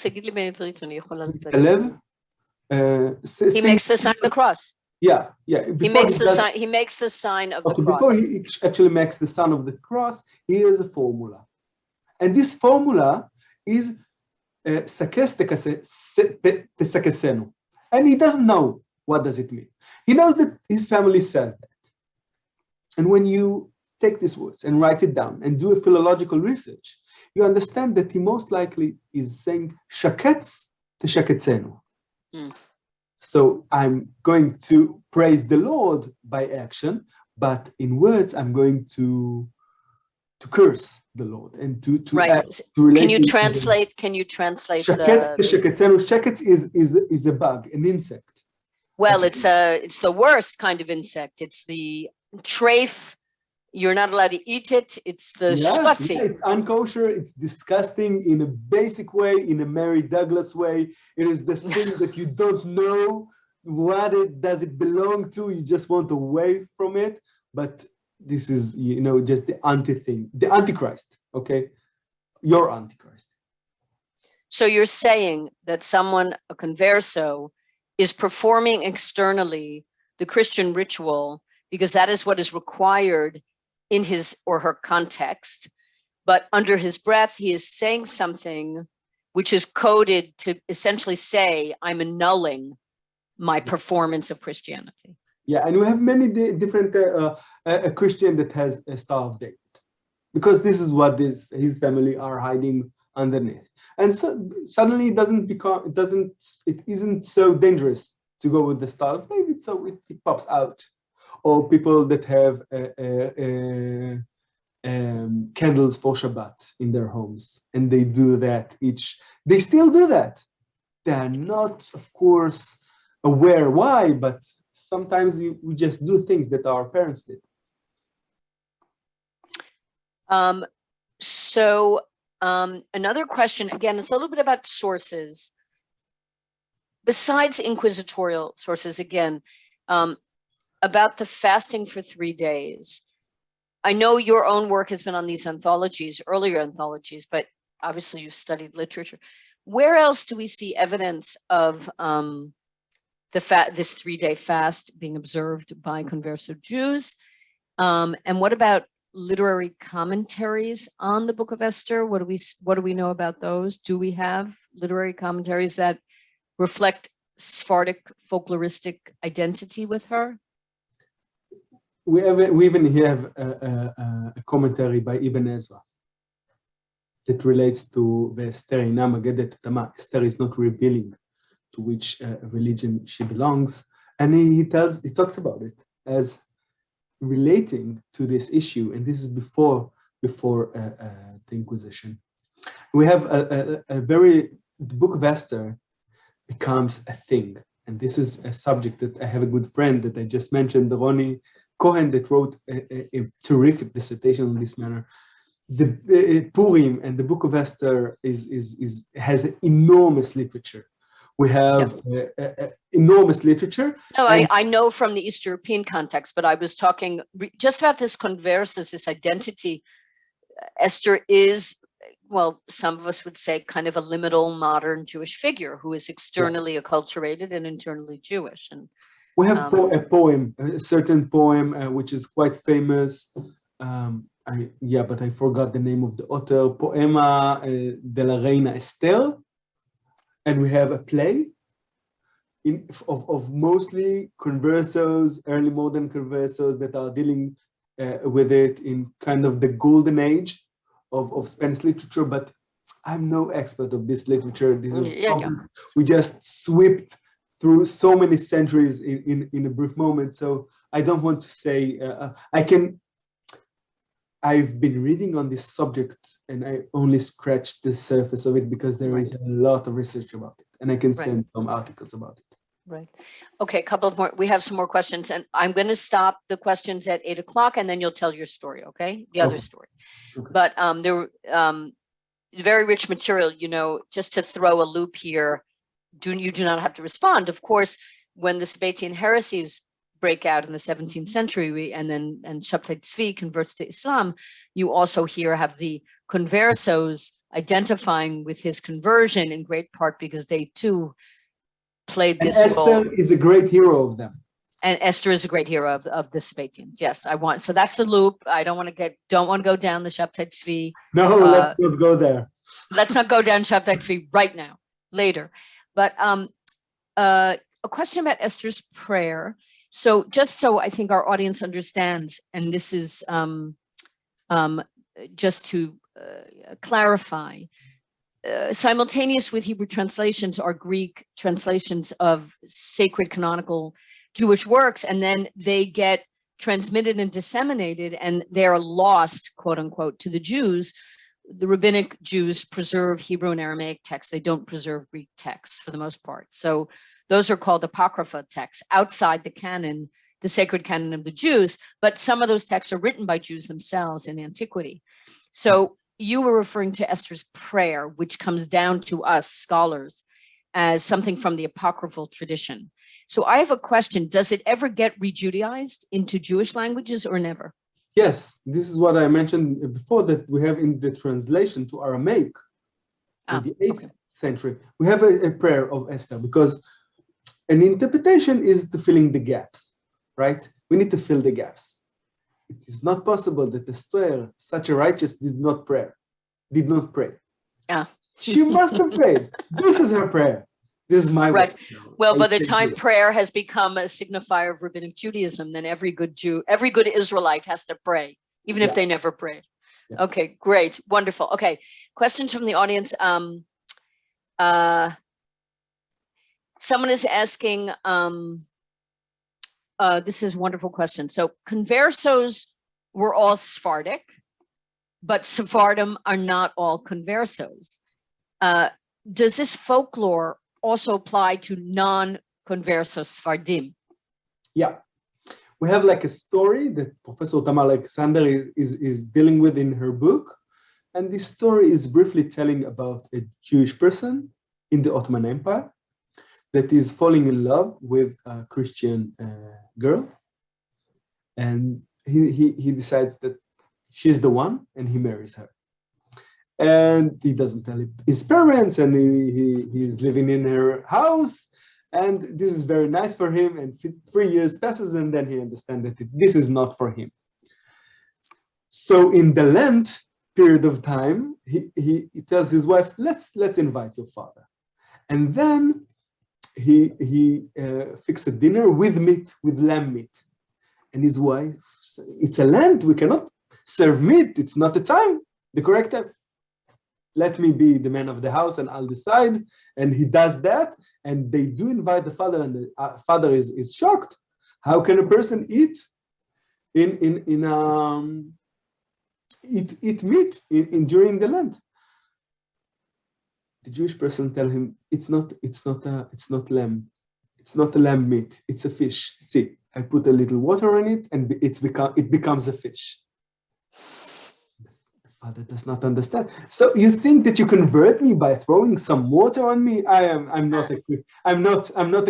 makes the sign of the cross. Yeah. He makes the sign of the cross. Before he actually makes the sign of the cross, he has a formula, and this formula is sakes tesakesenu, and he doesn't know what does it mean. He knows that his family says that, and when you take these words and write it down and do a philological research, you understand that he most likely is saying shaketz teshaketsenu. So I'm going to praise the Lord by action, but in words I'm going to to curse the Lord and to right. act, to relate. Can you translate? Can you translate Sheketz is a bug, an insect. Well, it's the worst kind of insect. It's the treif. You're not allowed to eat it. It's the schlatzi. Yeah, it's unkosher. It's disgusting in a basic way, in a Mary Douglas way. It is the thing that you don't know what does it belong to. You just want away from it. But this is, just the anti-thing, the Antichrist. Okay, your Antichrist. So you're saying that someone, a converso, is performing externally the Christian ritual because that is what is required in his or her context, but under his breath, he is saying something which is coded to essentially say, I'm annulling my performance of Christianity. Yeah, and we have many different a Christian that has a Star of David, because this is what his family are hiding underneath, and so suddenly it isn't so dangerous to go with the Star of David, so it pops out. Or people that have candles for Shabbat in their homes, and they do that they still do that. They are not, of course, aware why, but sometimes we just do things that our parents did. Another question, again, it's a little bit about sources. Besides inquisitorial sources, again, about the fasting for 3 days. I know your own work has been on these anthologies, earlier anthologies, but obviously you've studied literature. Where else do we see evidence of this 3-day fast being observed by converso Jews? And what about literary commentaries on the Book of Esther? What do we know about those? Do we have literary commentaries that reflect Sephardic folkloristic identity with her? We even have a commentary by Ibn Ezra that relates to the Esther Ina Magedet Tama. Esther is not revealing to which religion she belongs, and he talks about it as relating to this issue, and this is before the Inquisition. We have the Book of Esther becomes a thing, and this is a subject that I have a good friend that I just mentioned, Ronnie Cohen, that wrote a terrific dissertation on this matter. The Purim and the Book of Esther has enormous literature. We have enormous literature. No, I know from the East European context, but I was talking just about this conversus, this identity. Esther is, well, some of us would say kind of a liminal modern Jewish figure who is externally acculturated and internally Jewish. And we have a certain poem, which is quite famous. But I forgot the name of the author. Poema de la Reina Esther. And we have a play of mostly conversos, early modern conversos that are dealing with it in kind of the golden age of Spanish literature. But I'm no expert of this literature. This is we just swept through so many centuries in a brief moment. So I don't want to say, I've been reading on this subject and I only scratched the surface of it because there is a lot of research about it, and I can send some articles about it. Right. Okay, a couple of more. We have some more questions, and I'm going to stop the questions at 8 o'clock, and then you'll tell your story, okay? The other story. Okay. But there were very rich material, just to throw a loop here. You do not have to respond. Of course, when the Sabbatean heresies break out in the 17th century, and Shabtai Tzvi converts to Islam, you also here have the conversos identifying with his conversion in great part because they too played this role. Esther is a great hero of them. And Esther is a great hero of the Sabbatians. Yes, so that's the loop. I don't want to go down the Shabtai Tzvi. No, let's not go there. Let's not go down Shabtai Tzvi right now, later. But a question about Esther's prayer. So just so I think our audience understands, and this is just to clarify, simultaneous with Hebrew translations are Greek translations of sacred canonical Jewish works, and then they get transmitted and disseminated, and they're lost, quote unquote, to the Jews. The rabbinic Jews preserve Hebrew and Aramaic texts. They don't preserve Greek texts for the most part. So those are called apocrypha texts outside the canon, the sacred canon of the Jews. But some of those texts are written by Jews themselves in antiquity. So you were referring to Esther's prayer, which comes down to us scholars as something from the apocryphal tradition. So I have a question. Does it ever get re-Judaized into Jewish languages or never? Yes, this is what I mentioned before, that we have in the translation to Aramaic in the 8th century, we have a prayer of Esther, because an interpretation is to fill in the gaps, right? We need to fill the gaps. It is not possible that Esther, such a righteous, did not pray. She must have prayed. This is her prayer. This is my right. way. Well, by the time prayer has become a signifier of rabbinic Judaism, then every good Jew, every good Israelite has to pray, even if they never prayed. Yeah. Okay, great, wonderful. Okay, questions from the audience. Someone is asking, this is a wonderful question. So conversos were all Sephardic, but Sephardim are not all conversos. Does this folklore also apply to non-converso Sephardim? Yeah, we have like a story that Professor Tamar Alexander is dealing with in her book, and this story is briefly telling about a Jewish person in the Ottoman Empire that is falling in love with a Christian girl, and he decides that she's the one, and he marries her. And he doesn't tell his parents, and he's living in her house, and this is very nice for him, and 3 years passes, and then he understands that this is not for him. So in the Lent period of time, he tells his wife, let's invite your father. And then he fixed a dinner with meat, with lamb meat. And his wife, it's a Lent, we cannot serve meat, it's not the time, the correct time. Let me be the man of the house and I'll decide. And he does that, and they do invite the father, and the father is shocked. How can a person eat eat meat during the Lent? The Jewish person tell him, it's not lamb, it's not a lamb meat, it's a fish. See, I put a little water on it, and it becomes a fish. Father does not understand. So you think that you convert me by throwing some water on me? I'm not a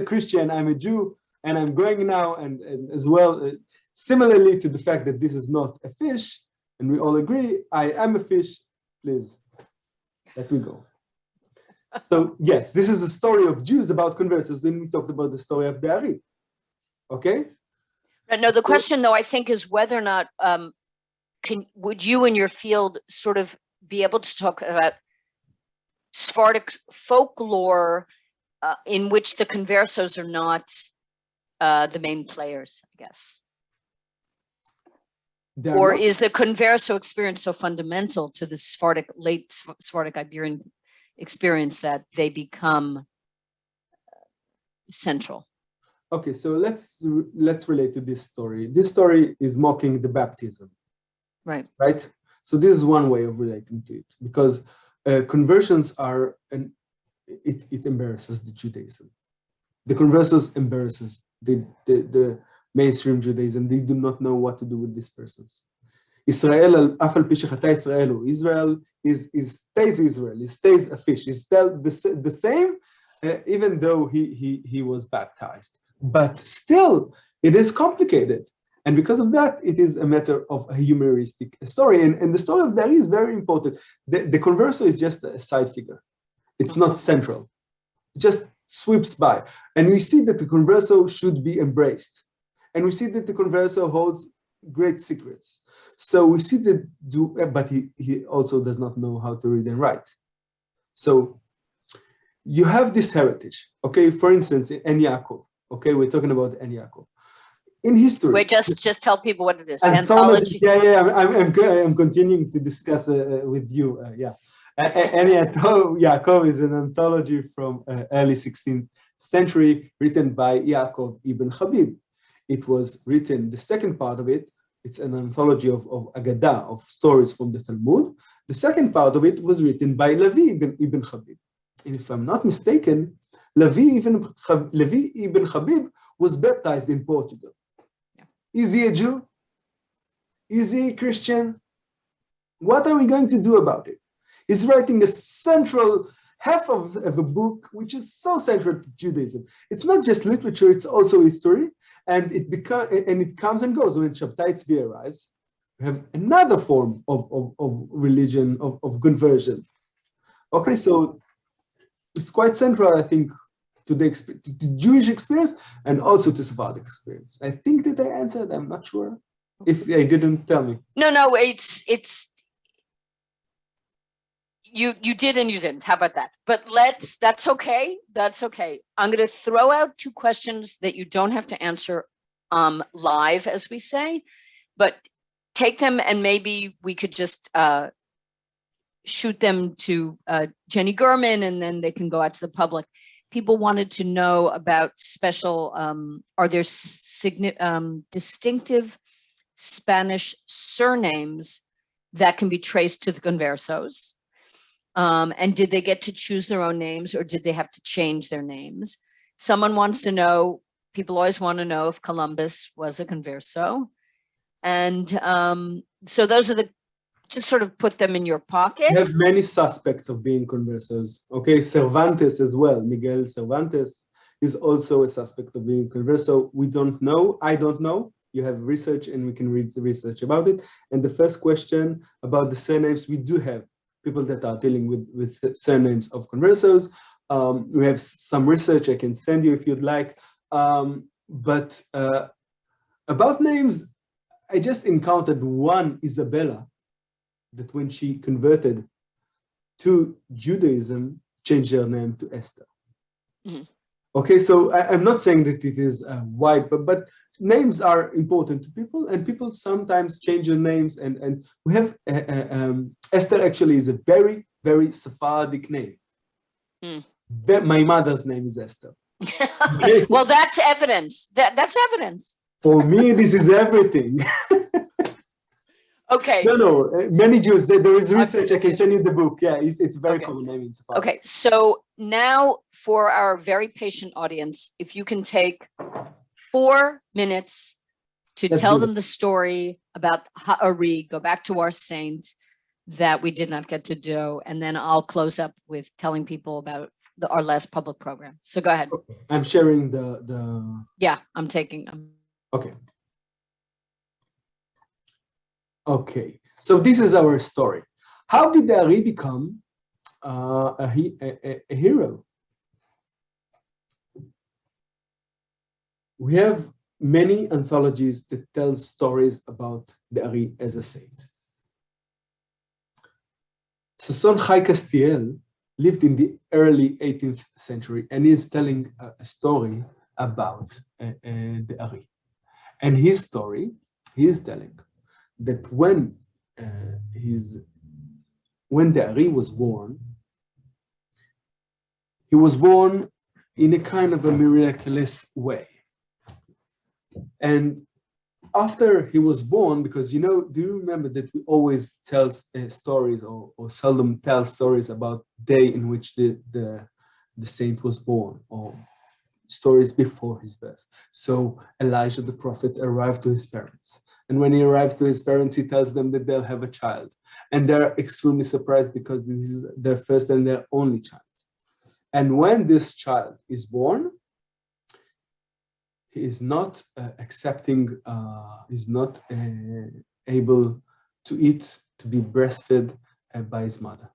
Christian. I'm a Jew, and I'm going now, and as well, similarly to the fact that this is not a fish, and we all agree, I am a fish. Please, let me go. So yes, this is a story of Jews about conversos, and we talked about the story of the Ari. Okay. No, the question though, I think, is whether or not. Would you in your field sort of be able to talk about Sephardic folklore in which the conversos are not the main players, I guess? Or is the converso experience so fundamental to the late Sephardic Iberian experience that they become central? Okay, so let's relate to this story. This story is mocking the baptism. Right. So this is one way of relating to it, because conversions are, it embarrasses the Judaism. The conversos embarrasses the mainstream Judaism. They do not know what to do with these persons. Israel stays Israel. He stays a fish. He's still the same, even though he was baptized. But still, it is complicated. And because of that, it is a matter of a humoristic story. And the story of Dari is very important. The converso is just a side figure. It's not central. It just sweeps by. And we see that the converso should be embraced. And we see that the converso holds great secrets. So we see that, but he also does not know how to read and write. So you have this heritage. Okay, for instance, En Yaakov. Okay, we're talking about En Yaakov. In history. Wait, just tell people what it is. Anthology. Yeah. I'm continuing to discuss with you. En Yaakov is an anthology from early 16th century, written by Yaakov ibn Habib. it was written, the second part of it, it's an anthology of Agadah, of stories from the Talmud. The second part of it was written by Levi ibn Habib. And if I'm not mistaken, Levi ibn Habib was baptized in Portugal. Yeah. Is he a Jew? Is he a Christian? What are we going to do about it? He's writing a central half of a book which is so central to Judaism. It's not just literature, it's also history, and it comes and goes. When Shabtai Tzvi arrives, we have another form of religion, of conversion. Okay, so it's quite central, I think, to the Jewish experience and also to Sephardic experience. I think that I answered, I'm not sure. If I didn't, tell me. No, it's you did and you didn't. How about that? But that's okay. That's okay. I'm going to throw out two questions that you don't have to answer live, as we say, but take them and maybe we could just shoot them to Jenny Gurman and then they can go out to the public. People wanted to know about special, are there distinctive Spanish surnames that can be traced to the conversos? And did they get to choose their own names or did they have to change their names? Someone wants to know, people always want to know if Columbus was a converso. And so those are just sort of put them in your pocket. You have many suspects of being conversos. Okay, Cervantes as well. Miguel Cervantes is also a suspect of being converso. We don't know. I don't know. You have research and we can read the research about it. And the first question about the surnames, we do have people that are dealing with surnames of conversos. We have some research I can send you if you'd like. But about names, I just encountered one Isabella that when she converted to Judaism, changed her name to Esther. Mm-hmm. Okay, so I'm not saying that it is white, but names are important to people, and people sometimes change their names. And we have Esther actually is a very, very Sephardic name. Mm. My mother's name is Esther. Okay. Well, that's evidence. That's evidence. For me, this is everything. Okay. No, many Jews, there is research, I can send you the book. Yeah, it's very common name in Sephardic. Okay, so now for our very patient audience, if you can take 4 minutes to tell them the story about Ha'ari, go back to our saint that we did not get to do, and then I'll close up with telling people about our last public program. So go ahead. Okay. I'm sharing the... Yeah, I'm taking them. Okay. Okay, so this is our story. How did the Ari become a hero? We have many anthologies that tell stories about the Ari as a saint. Sasson Chai Castiel lived in the early 18th century and is telling a story about the Ari. And his story, he is telling that when the Ari was born, he was born in a kind of a miraculous way. And after he was born, because do you remember that we always tell stories or seldom tell stories about the day in which the saint was born, or stories before his birth. So Elijah the prophet arrived to his parents. And when he arrives to his parents, he tells them that they'll have a child. And they're extremely surprised because this is their first and their only child. And when this child is born, he is not able to eat, to be breastfed by his mother.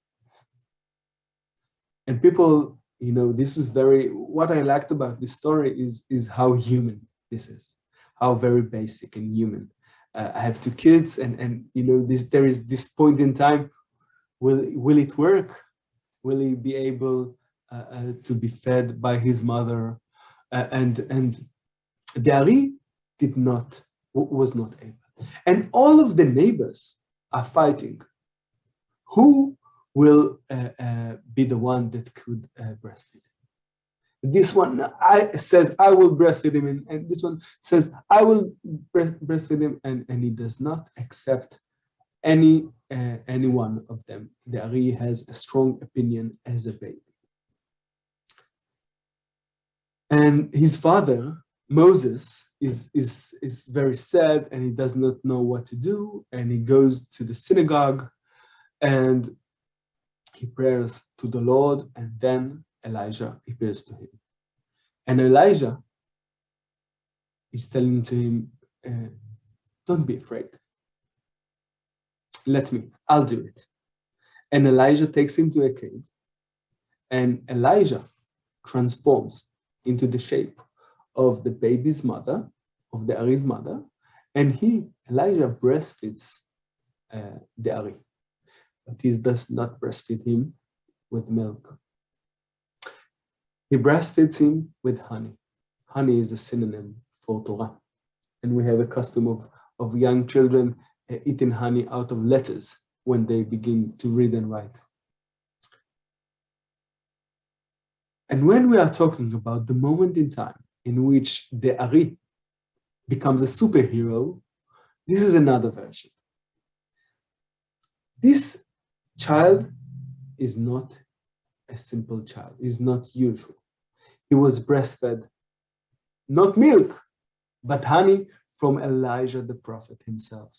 And people, this is what I liked about this story is how human this is, how very basic and human. I have 2 kids, and there is this point in time. Will it work? Will he be able to be fed by his mother? And the Ari was not able. And all of the neighbors are fighting. Who will be the one that could breastfeed? This one says, I will breastfeed him, and this one says, I will breastfeed him, and he does not accept any one of them. The Ari has a strong opinion as a baby. And his father, Moses, is very sad, and he does not know what to do, and he goes to the synagogue and he prays to the Lord, and then Elijah appears to him. And Elijah is telling to him, don't be afraid. Let me, I'll do it. And Elijah takes him to a cave, and Elijah transforms into the shape of the baby's mother, of the Ari's mother, and Elijah breastfeeds the Ari. But he does not breastfeed him with milk. He breastfeeds him with honey. Honey is a synonym for Torah. And we have a custom of young children eating honey out of letters when they begin to read and write. And when we are talking about the moment in time in which the Ari becomes a superhero, this is another version. This child is not a simple child, is not usual. He was breastfed, not milk, but honey from Elijah the prophet himself.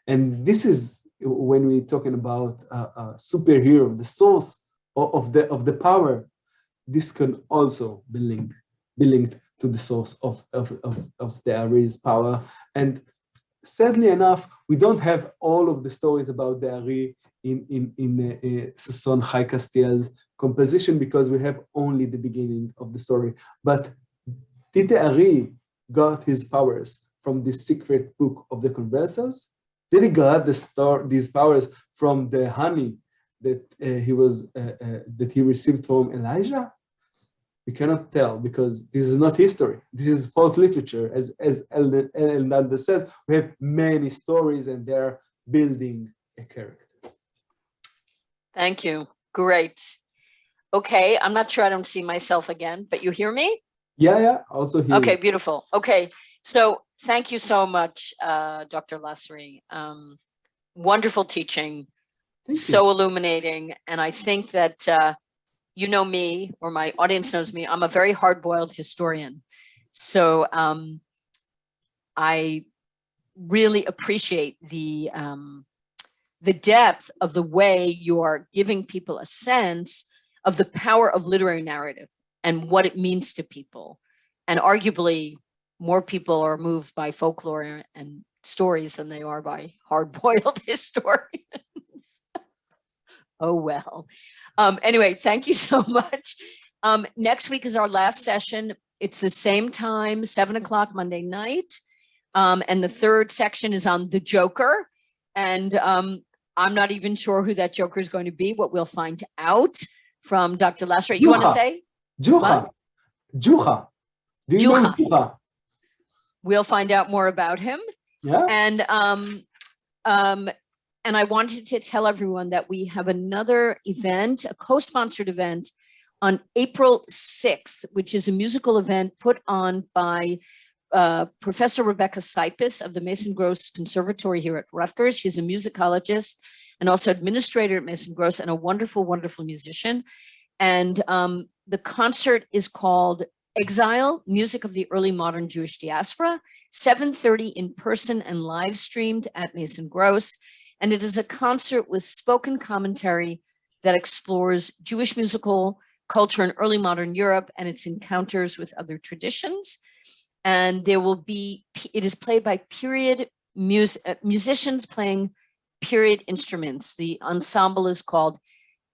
And this is when we're talking about a superhero, the source of the power. This can also be linked to the source of the Ari's power. And sadly enough, we don't have all of the stories about the Ari in Sasson Chai Castiel's composition, because we have only the beginning of the story. But did the Ari got his powers from the secret book of the Conversos? Did he get these powers from the honey that he received from Elijah? We cannot tell, because this is not history. This is folk literature. As Elnanda says, we have many stories, and they're building a character. Thank you. Great. Okay, I'm not sure I don't see myself again, but you hear me? Yeah, also here. Okay, beautiful. Okay, so thank you so much, Dr. Lasri. Wonderful teaching, so illuminating. And I think that you know me, or my audience knows me, I'm a very hard-boiled historian. So I really appreciate the depth of the way you are giving people a sense of the power of literary narrative and what it means to people. And arguably, more people are moved by folklore and stories than they are by hard-boiled historians. Oh, well. Anyway, thank you so much. Next week is our last session. It's the same time, 7 o'clock Monday night. And the third section is on the Joker. And I'm not even sure who that Joker is going to be. What we'll find out from Dr. Lasri. You want to say? Juha. Juha. Do you know Juha? We'll find out more about him. Yeah. And I wanted to tell everyone that we have another event, a co-sponsored event on April 6th, which is a musical event put on by Professor Rebecca Sipis of the Mason Gross Conservatory here at Rutgers. She's a musicologist and also administrator at Mason Gross, and a wonderful, wonderful musician. And the concert is called Exile, Music of the Early Modern Jewish Diaspora, 7:30 in person and live streamed at Mason Gross. And it is a concert with spoken commentary that explores Jewish musical culture in early modern Europe and its encounters with other traditions. And there will be, it is played by period musicians playing period instruments. The ensemble is called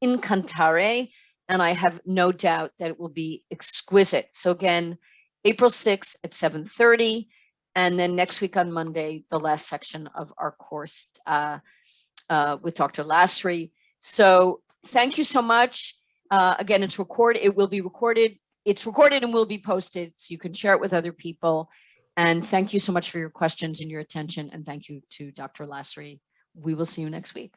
Incantare, and I have no doubt that it will be exquisite. So again, April 6th at 7:30, and then next week on Monday, the last section of our course with Dr. Lasri. So thank you so much. Again, it's recorded. It will be recorded. It's recorded and will be posted, so you can share it with other people. And thank you so much for your questions and your attention. And thank you to Dr. Lasri. We will see you next week.